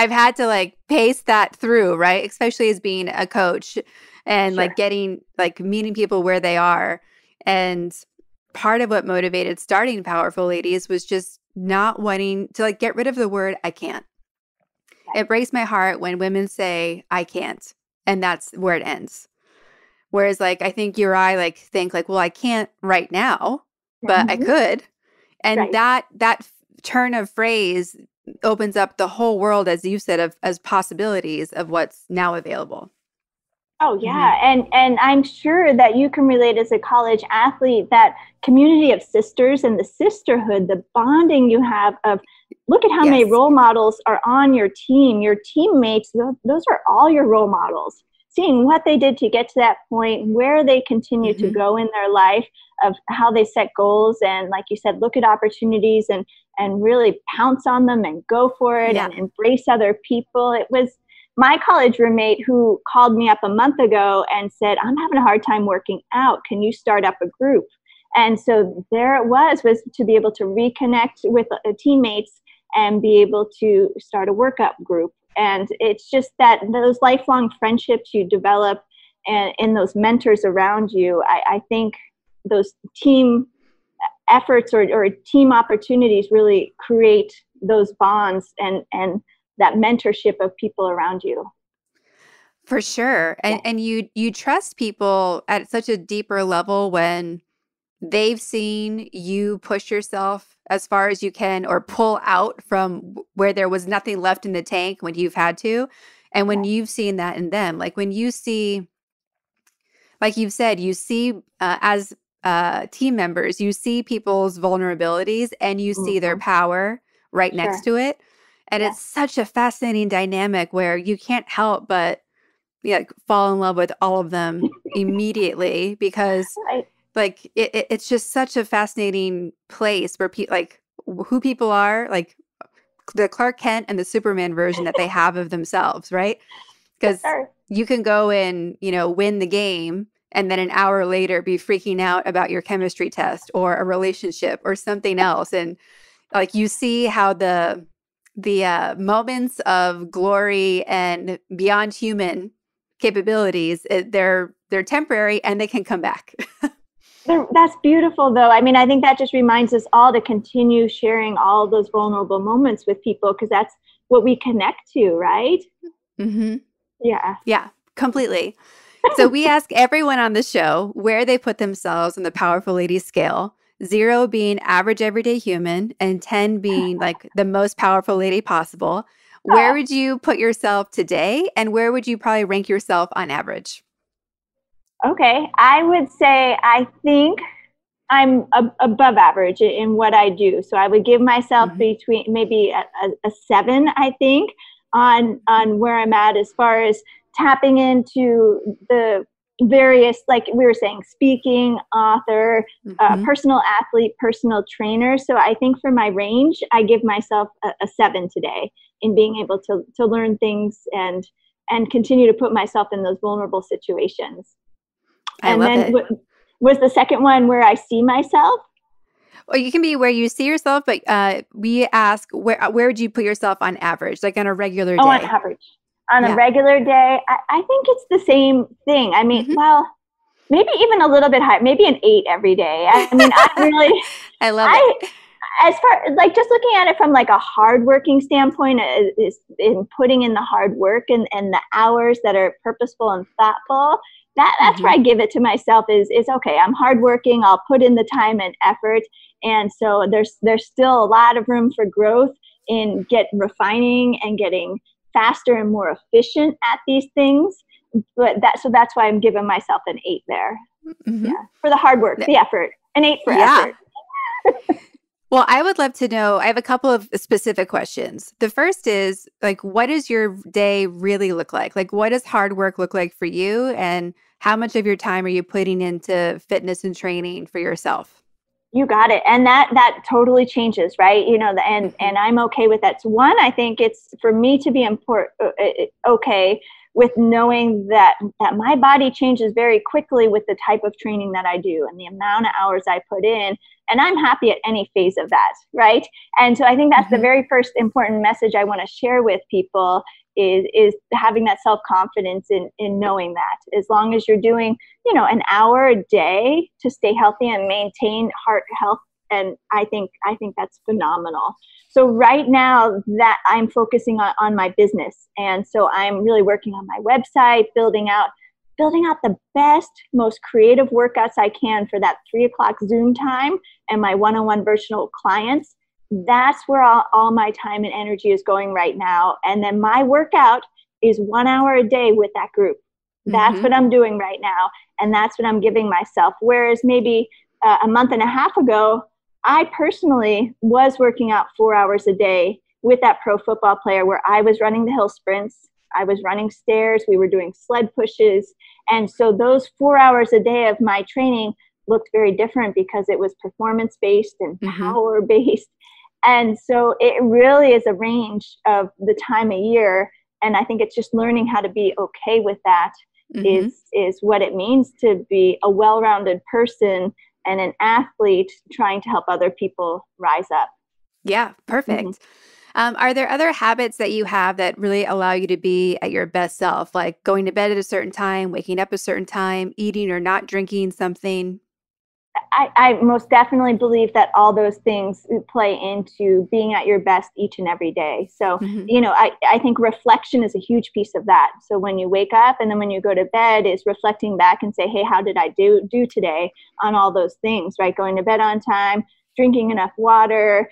[SPEAKER 2] I've had to like pace that through, right? Especially as being a coach and like getting, like meeting people where they are. And part of what motivated starting Powerful Ladies was just not wanting to like get rid of the word I can't. It breaks my heart when women say I can't, and that's where it ends. Whereas like, I think you or I like think like, well, I can't right now, but I could. And that turn of phrase opens up the whole world, as you said, as possibilities of what's now available.
[SPEAKER 1] Oh, yeah. And I'm sure that you can relate as a college athlete, that community of sisters and the sisterhood, the bonding you have of, look at how many role models are on your team, your teammates, those are all your role models. Seeing what they did to get to that point, where they continue to go in their life, of how they set goals, and like you said, look at opportunities and really pounce on them and go for it and embrace other people. It was my college roommate who called me up a month ago and said, I'm having a hard time working out. Can you start up a group? And so there it was to be able to reconnect with teammates and be able to start a workup group. And it's just that those lifelong friendships you develop and those mentors around you, I think those team efforts or team opportunities really create those bonds and that mentorship of people around you.
[SPEAKER 2] For sure. And you trust people at such a deeper level when they've seen you push yourself as far as you can or pull out from where there was nothing left in the tank when you've had to. And when you've seen that in them, like when you see, like you've said, you see as team members, you see people's vulnerabilities and you see their power right next to it. And it's such a fascinating dynamic where you can't help but fall in love with all of them immediately because like it's just such a fascinating place where who people are, like the Clark Kent and the Superman version that they have of themselves, right? Because you can go and, win the game and then an hour later be freaking out about your chemistry test or a relationship or something else. And like you see how the moments of glory and beyond human capabilities, they're temporary and they can come back.
[SPEAKER 1] That's beautiful, though. I mean, I think that just reminds us all to continue sharing all of those vulnerable moments with people because that's what we connect to, right?
[SPEAKER 2] Mm-hmm.
[SPEAKER 1] Yeah,
[SPEAKER 2] completely. So we ask everyone on the show where they put themselves on the Powerful Lady scale, 0 being average everyday human and 10 being like the most powerful lady possible. Where would you put yourself today and where would you probably rank yourself on average?
[SPEAKER 1] Okay, I would say I think I'm above average in what I do. So I would give myself between maybe a 7, I think, on where I'm at as far as tapping into the various, like we were saying, speaking, author, personal athlete, personal trainer. So I think for my range, I give myself a 7 today in being able to learn things and continue to put myself in those vulnerable situations. And then was the second one where I see myself?
[SPEAKER 2] Well, you can be where you see yourself, but we ask where would you put yourself on average, like on a regular day?
[SPEAKER 1] Oh, on average. On a regular day, I think it's the same thing. I mean, well, maybe even a little bit higher, maybe an 8 every day. I mean,
[SPEAKER 2] I love it.
[SPEAKER 1] As far like just looking at it from like a hardworking standpoint, is in putting in the hard work and the hours that are purposeful and thoughtful. That's where I give it to myself is okay. I'm hardworking. I'll put in the time and effort, and so there's still a lot of room for growth in refining and getting faster and more efficient at these things. But that's why I'm giving myself an 8 there. Yeah, for the hard work, the effort, an 8 for effort.
[SPEAKER 2] Well, I would love to know, I have a couple of specific questions. The first is, like, what does your day really look like? Like, what does hard work look like for you? And how much of your time are you putting into fitness and training for yourself?
[SPEAKER 1] You got it. And that totally changes, right? And I'm okay with that. So one, I think it's for me to be okay with knowing that my body changes very quickly with the type of training that I do and the amount of hours I put in. And I'm happy at any phase of that, right? And so I think that's the very first important message I want to share with people is having that self-confidence in knowing that. As long as you're doing, an hour a day to stay healthy and maintain heart health, and I think that's phenomenal. So right now that I'm focusing on my business. And so I'm really working on my website, building out the best, most creative workouts I can for that 3:00 Zoom time and my one-on-one virtual clients. That's where all my time and energy is going right now. And then my workout is 1 hour a day with that group. That's what I'm doing right now. And that's what I'm giving myself. Whereas maybe a month and a half ago, I personally was working out 4 hours a day with that pro football player where I was running the hill sprints. I was running stairs. We were doing sled pushes. And so those 4 hours a day of my training looked very different because it was performance-based and power-based. And so it really is a range of the time of year. And I think it's just learning how to be okay with that is what it means to be a well-rounded person and an athlete trying to help other people rise up.
[SPEAKER 2] Yeah, perfect. Are there other habits that you have that really allow you to be at your best self, like going to bed at a certain time, waking up a certain time, eating or not drinking something?
[SPEAKER 1] I most definitely believe that all those things play into being at your best each and every day. So, I think reflection is a huge piece of that. So when you wake up and then when you go to bed is reflecting back and say, hey, how did I do today on all those things, right? Going to bed on time, drinking enough water,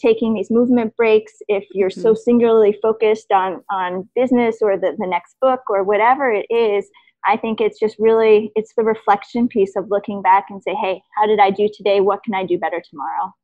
[SPEAKER 1] taking these movement breaks. If you're so singularly focused on business or the next book or whatever it is, I think it's just really, it's the reflection piece of looking back and say, hey, how did I do today? What can I do better tomorrow?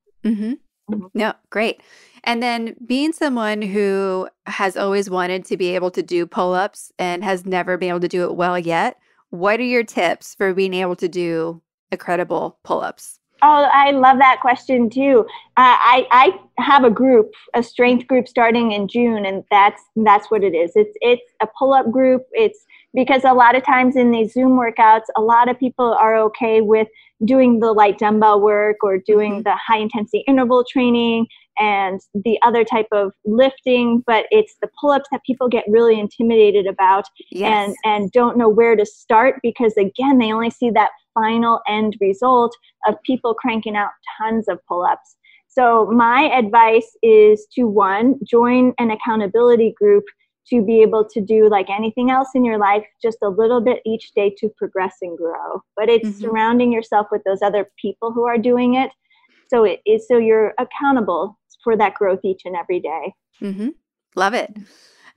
[SPEAKER 2] No, great. And then being someone who has always wanted to be able to do pull-ups and has never been able to do it well yet, what are your tips for being able to do incredible pull-ups?
[SPEAKER 1] Oh, I love that question too. I have a strength group starting in June, and that's what it is. It's a pull-up group. It's because a lot of times in these Zoom workouts, a lot of people are okay with doing the light dumbbell work or doing the high intensity interval training and the other type of lifting, but it's the pull-ups that people get really intimidated about and don't know where to start because, again, they only see that final end result of people cranking out tons of pull-ups. So my advice is to, one, join an accountability group to be able to do, like anything else in your life, just a little bit each day to progress and grow. But it's surrounding yourself with those other people who are doing it. So so you're accountable for that growth each and every day.
[SPEAKER 2] Love it.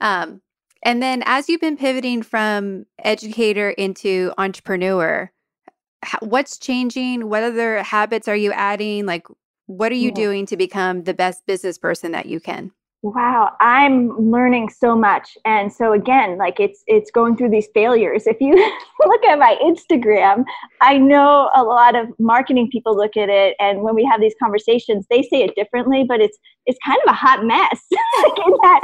[SPEAKER 2] And then as you've been pivoting from educator into entrepreneur, what's changing? What other habits are you adding? Like, what are you doing to become the best business person that you can?
[SPEAKER 1] Wow, I'm learning so much. And so again, like it's going through these failures. If you look at my Instagram, I know a lot of marketing people look at it, and when we have these conversations, they say it differently, but it's kind of a hot mess. in that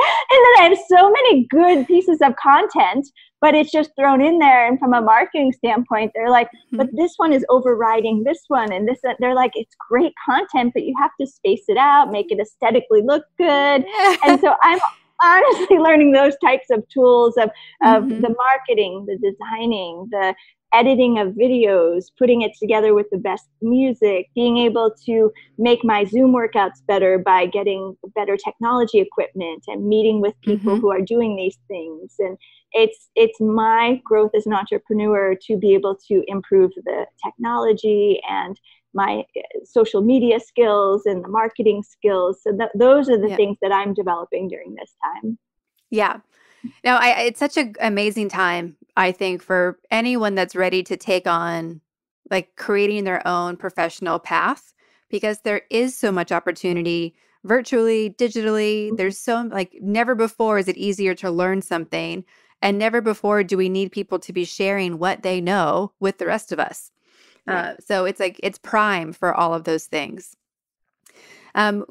[SPEAKER 1] I have so many good pieces of content, but it's just thrown in there. And from a marketing standpoint, they're like, but this one is overriding this one. And they're like, it's great content, but you have to space it out, make it aesthetically look good. And so I'm honestly learning those types of tools of the marketing, the designing, the editing of videos, putting it together with the best music, being able to make my Zoom workouts better by getting better technology equipment and meeting with people who are doing these things. And it's my growth as an entrepreneur to be able to improve the technology and my social media skills and the marketing skills. So those are the things that I'm developing during this time.
[SPEAKER 2] Yeah. No, it's such an amazing time, I think, for anyone that's ready to take on like creating their own professional path, because there is so much opportunity virtually, digitally. There's so like never before is it easier to learn something, and never before do we need people to be sharing what they know with the rest of us. So it's like it's prime for all of those things.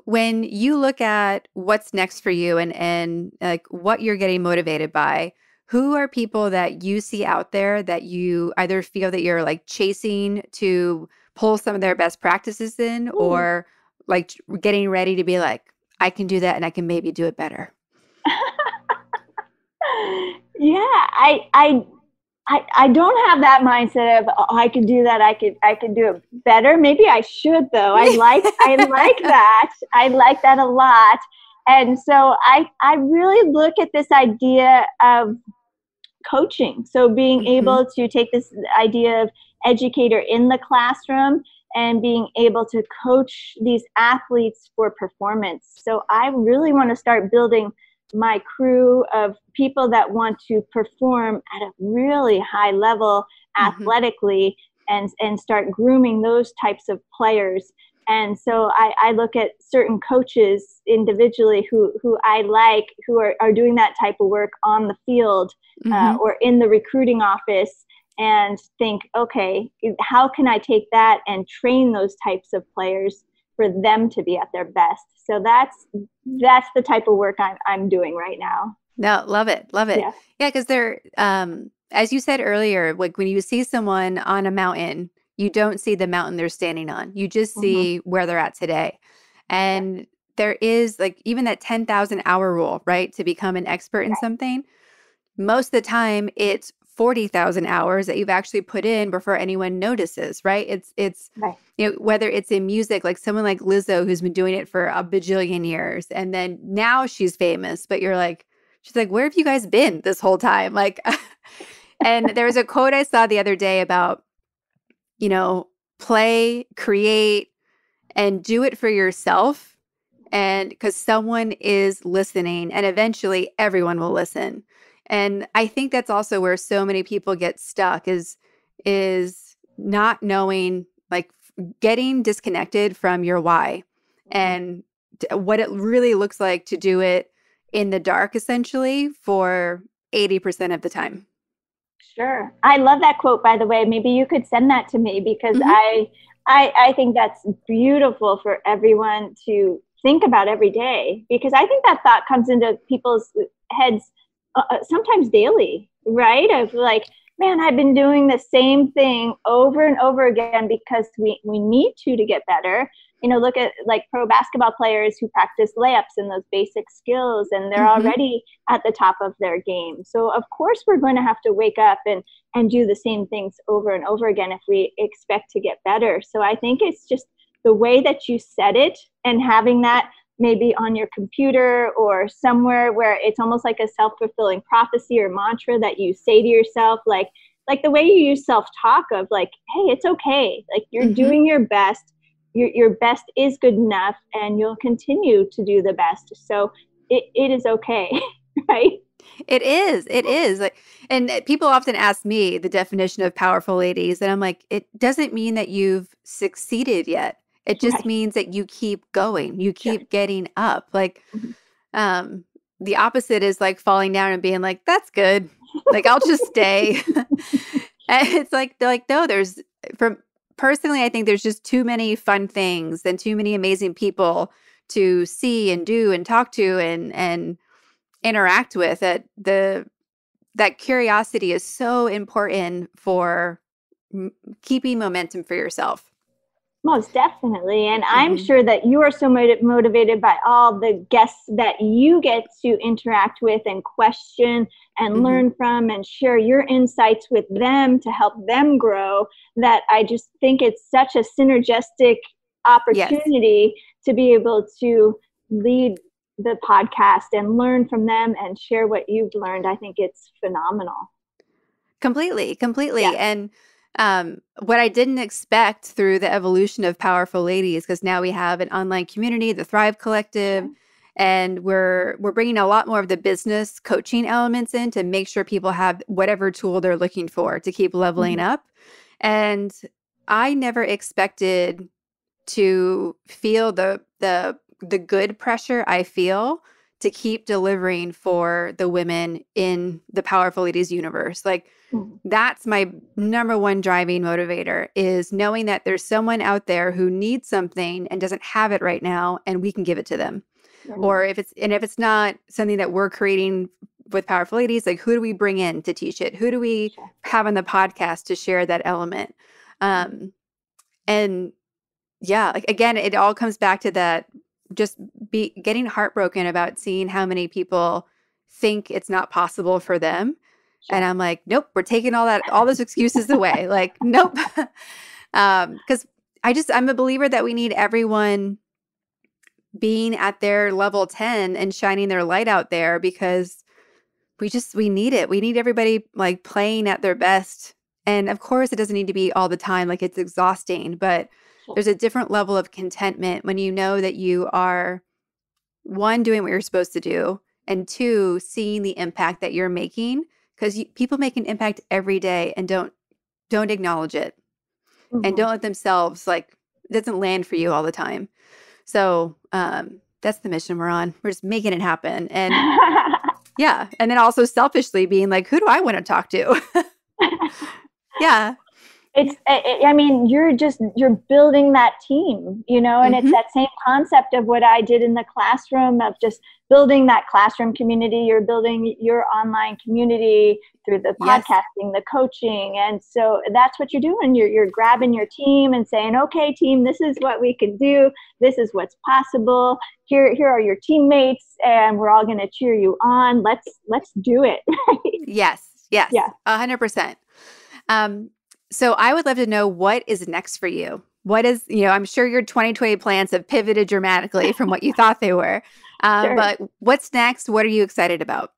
[SPEAKER 2] When you look at what's next for you and like what you're getting motivated by, who are people that you see out there that you either feel that you're like chasing to pull some of their best practices in, or like getting ready to be like, I can do that and I can maybe do it better?
[SPEAKER 1] I don't have that mindset of, oh, I can do that. I could do it better. Maybe I should though. I like that. I like that a lot. And so I really look at this idea of coaching. So being able to take this idea of educator in the classroom and being able to coach these athletes for performance. So I really want to start building my crew of people that want to perform at a really high level athletically and start grooming those types of players. And so I look at certain coaches individually who I like, who are doing that type of work on the field or in the recruiting office, and think, okay, how can I take that and train those types of players for them to be at their best? So that's the type of work I'm doing right now.
[SPEAKER 2] No, love it. Love it. Yeah, because they're, as you said earlier, like when you see someone on a mountain, you don't see the mountain they're standing on. You just see where they're at today. And there is like even that 10,000 hour rule, right? To become an expert in something. Most of the time it's 40,000 hours that you've actually put in before anyone notices, right? It's
[SPEAKER 1] Right.
[SPEAKER 2] whether it's in music, like someone like Lizzo, who's been doing it for a bajillion years, and then now she's famous, but she's like, where have you guys been this whole time? Like, and there was a quote I saw the other day about, play, create, and do it for yourself. And because someone is listening, and eventually everyone will listen. And I think that's also where so many people get stuck is not knowing, like getting disconnected from your why and what it really looks like to do it in the dark, essentially, for 80% of the time.
[SPEAKER 1] Sure. I love that quote, by the way. Maybe you could send that to me because I think that's beautiful for everyone to think about every day, because I think that thought comes into people's heads sometimes daily, right? Of like, man, I've been doing the same thing over and over again because we need to get better. Look at like pro basketball players who practice layups and those basic skills, and they're already at the top of their game. So of course we're going to have to wake up and do the same things over and over again if we expect to get better. So I think it's just the way that you said it, and having that maybe on your computer or somewhere where it's almost like a self-fulfilling prophecy or mantra that you say to yourself, like the way you use self-talk of like, hey, it's okay. Like you're doing your best. Your best is good enough, and you'll continue to do the best. So it is okay, right?
[SPEAKER 2] It is. Like, and people often ask me the definition of powerful ladies, and I'm like, it doesn't mean that you've succeeded yet. It just means that you keep going. You keep getting up. Like, the opposite is like falling down and being like, that's good. Like, I'll just stay. And it's like, they're like, no, personally, I think there's just too many fun things and too many amazing people to see and do and talk to and interact with. That curiosity is so important for keeping momentum for yourself.
[SPEAKER 1] Most definitely. And I'm sure that you are so motivated by all the guests that you get to interact with and question and learn from and share your insights with them to help them grow, that I just think it's such a synergistic opportunity to be able to lead the podcast and learn from them and share what you've learned. I think it's phenomenal.
[SPEAKER 2] Completely. Yeah. And what I didn't expect through the evolution of Powerful Ladies, because now we have an online community, the Thrive Collective, and we're bringing a lot more of the business coaching elements in to make sure people have whatever tool they're looking for to keep leveling up. And I never expected to feel the good pressure I feel to keep delivering for the women in the Powerful Ladies universe. Like, that's my number one driving motivator, is knowing that there's someone out there who needs something and doesn't have it right now, and we can give it to them. Or if it's not something that we're creating with Powerful Ladies, like, who do we bring in to teach it? Who do we have on the podcast to share that element? And yeah, like, again, it all comes back to that, just getting heartbroken about seeing how many people think it's not possible for them. And I'm like, nope, we're taking all those excuses away. Like, nope. Because I'm a believer that we need everyone being at their level 10 and shining their light out there, because we need it. We need everybody like playing at their best. And of course, it doesn't need to be all the time. Like, it's exhausting, but there's a different level of contentment when you know that you are, one, doing what you're supposed to do, and two, seeing the impact that you're making. Because people make an impact every day and don't acknowledge it, and don't let themselves, like, it doesn't land for you all the time. So that's the mission we're on. We're just making it happen. And yeah. And then also selfishly being like, who do I want to talk to? Yeah.
[SPEAKER 1] I mean, you're building that team, and it's that same concept of what I did in the classroom, of just building that classroom community. You're building your online community through the podcasting, the coaching. And so that's what you're doing. You're grabbing your team and saying, okay, team, this is what we can do. This is what's possible. Here are your teammates, and we're all going to cheer you on. Let's do it.
[SPEAKER 2] Yes. Yes.
[SPEAKER 1] Yeah.
[SPEAKER 2] 100%. So I would love to know what is next for you. What is, I'm sure your 2020 plans have pivoted dramatically from what you thought they were.
[SPEAKER 1] Sure.
[SPEAKER 2] But what's next? What are you excited about?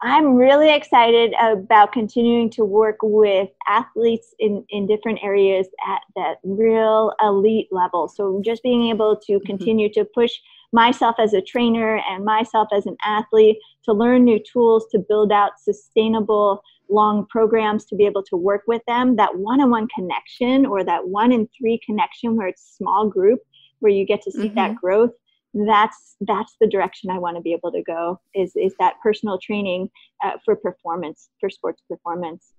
[SPEAKER 1] I'm really excited about continuing to work with athletes in different areas at that real elite level. So just being able to continue to push myself as a trainer and myself as an athlete to learn new tools to build out sustainable long programs to be able to work with them. That one-on-one connection, or that 1 in 3 connection where it's small group, where you get to see that growth. That's the direction I want to be able to go, is that personal training for performance, for sports performance.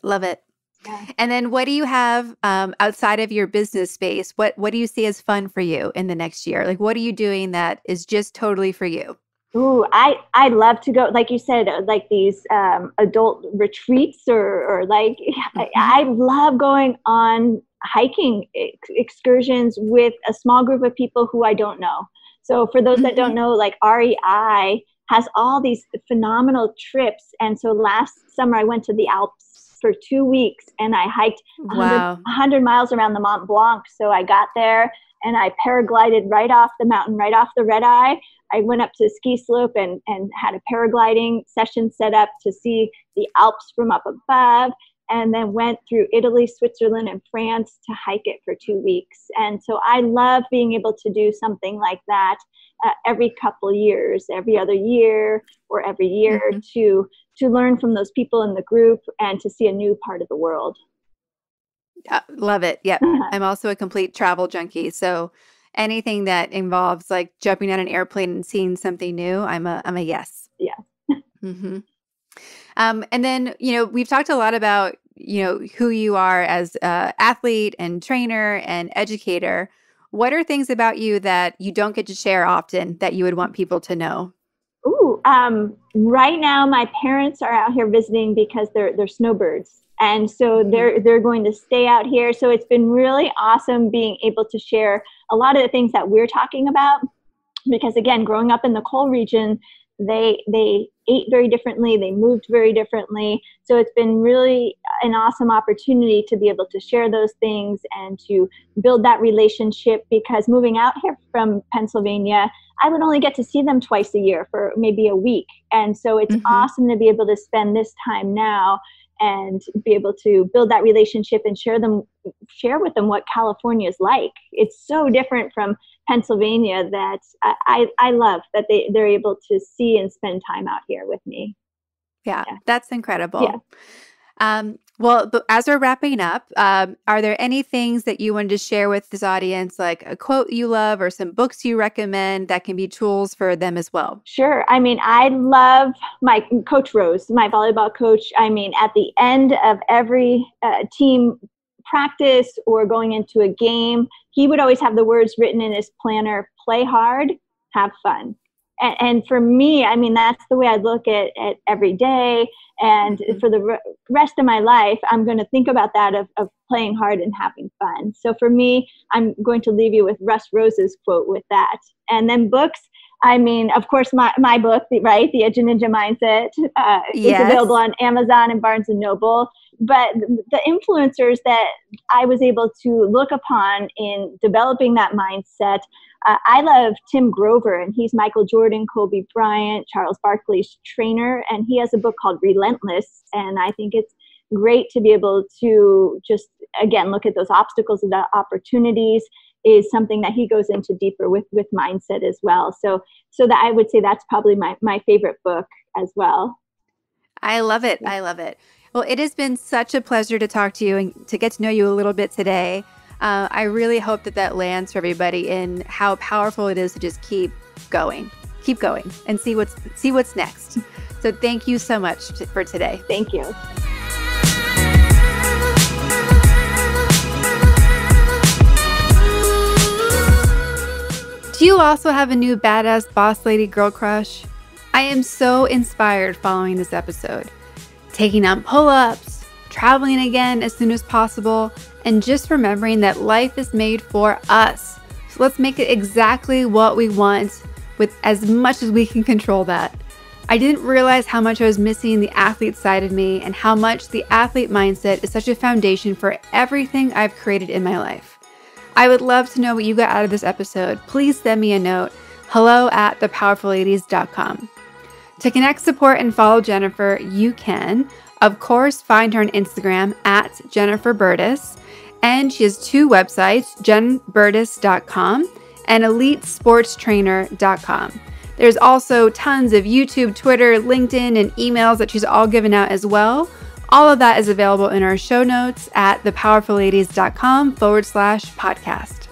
[SPEAKER 2] Love it.
[SPEAKER 1] Yeah.
[SPEAKER 2] And then what do you have outside of your business space? What do you see as fun for you in the next year? Like, what are you doing that is just totally for you?
[SPEAKER 1] Ooh, I love to go, like you said, like these adult retreats or like, I love going on hiking excursions with a small group of people who I don't know. So for those that don't know, like REI has all these phenomenal trips. And so last summer I went to the Alps for 2 weeks and I hiked 100 miles around the Mont Blanc. So I got there and I paraglided right off the mountain, right off the red eye. I went up to the ski slope and had a paragliding session set up to see the Alps from up above, and then went through Italy, Switzerland, and France to hike it for 2 weeks. And so I love being able to do something like that every couple years, every other year, or every year to learn from those people in the group and to see a new part of the world.
[SPEAKER 2] Love it. Yep. I'm also a complete travel junkie. So anything that involves like jumping on an airplane and seeing something new, I'm a yes.
[SPEAKER 1] Yeah.
[SPEAKER 2] And then, we've talked a lot about, who you are as an athlete and trainer and educator. What are things about you that you don't get to share often that you would want people to know?
[SPEAKER 1] Ooh, right now my parents are out here visiting because they're snowbirds. And so they're going to stay out here. So it's been really awesome being able to share a lot of the things that we're talking about, because again, growing up in the coal region, they ate very differently, they moved very differently. So it's been really an awesome opportunity to be able to share those things and to build that relationship, because moving out here from Pennsylvania, I would only get to see them twice a year for maybe a week. And so it's awesome to be able to spend this time now and be able to build that relationship and share with them what California is like. It's so different from Pennsylvania that I love that they're able to see and spend time out here with me.
[SPEAKER 2] Yeah. That's incredible.
[SPEAKER 1] Yeah.
[SPEAKER 2] Well, but as we're wrapping up, are there any things that you wanted to share with this audience, like a quote you love or some books you recommend that can be tools for them as well?
[SPEAKER 1] Sure. I mean, I love my Coach Rose, my volleyball coach. I mean, at the end of every team practice or going into a game, he would always have the words written in his planner: play hard, have fun. And for me, I mean, that's the way I look at every day. And for the rest of my life, I'm going to think about that of playing hard and having fun. So for me, I'm going to leave you with Russ Rose's quote with that. And then books, I mean, of course, my book, right, the Edju-Ninja Mindset, is available on Amazon and Barnes & Noble. But the influencers that I was able to look upon in developing that mindset, I love Tim Grover, and he's Michael Jordan, Kobe Bryant, Charles Barkley's trainer, and he has a book called Relentless, and I think it's great to be able to just, again, look at those obstacles and the opportunities is something that he goes into deeper with mindset as well. So that I would say that's probably my favorite book as well.
[SPEAKER 2] I love it. I love it. Well, it has been such a pleasure to talk to you and to get to know you a little bit today. I really hope that lands for everybody in how powerful it is to just keep going and see what's next. So thank you so much for today.
[SPEAKER 1] Thank you.
[SPEAKER 2] Do you also have a new badass boss lady girl crush? I am so inspired following this episode. Taking on pull-ups, traveling again as soon as possible, and just remembering that life is made for us. So let's make it exactly what we want with as much as we can control that. I didn't realize how much I was missing the athlete side of me and how much the athlete mindset is such a foundation for everything I've created in my life. I would love to know what you got out of this episode. Please send me a note, hello@thepowerfulladies.com. To connect, support, and follow Jennifer, you can, of course, find her on Instagram at Jennifer Burdis. And she has two websites, jenburdis.com and elitesportstrainer.com. There's also tons of YouTube, Twitter, LinkedIn, and emails that she's all given out as well. All of that is available in our show notes at thepowerfulladies.com/podcast.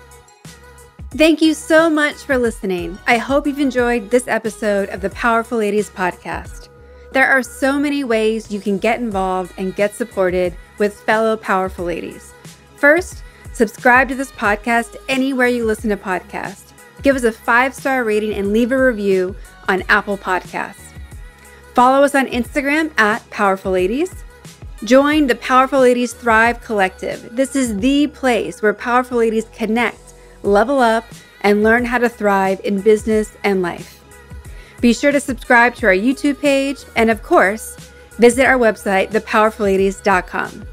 [SPEAKER 2] Thank you so much for listening. I hope you've enjoyed this episode of the Powerful Ladies podcast. There are so many ways you can get involved and get supported with fellow powerful ladies. First, subscribe to this podcast anywhere you listen to podcasts. Give us a 5-star rating and leave a review on Apple Podcasts. Follow us on Instagram at Powerful Ladies. Join the Powerful Ladies Thrive Collective. This is the place where powerful ladies connect, level up, and learn how to thrive in business and life. Be sure to subscribe to our YouTube page and, of course, visit our website, thepowerfulladies.com.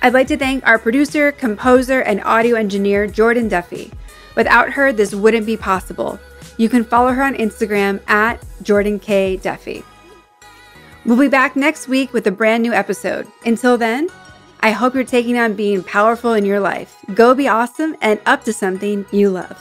[SPEAKER 2] I'd like to thank our producer, composer, and audio engineer, Jordan Duffy. Without her, this wouldn't be possible. You can follow her on Instagram at Jordan K. Duffy. We'll be back next week with a brand new episode. Until then, I hope you're taking on being powerful in your life. Go be awesome and up to something you love.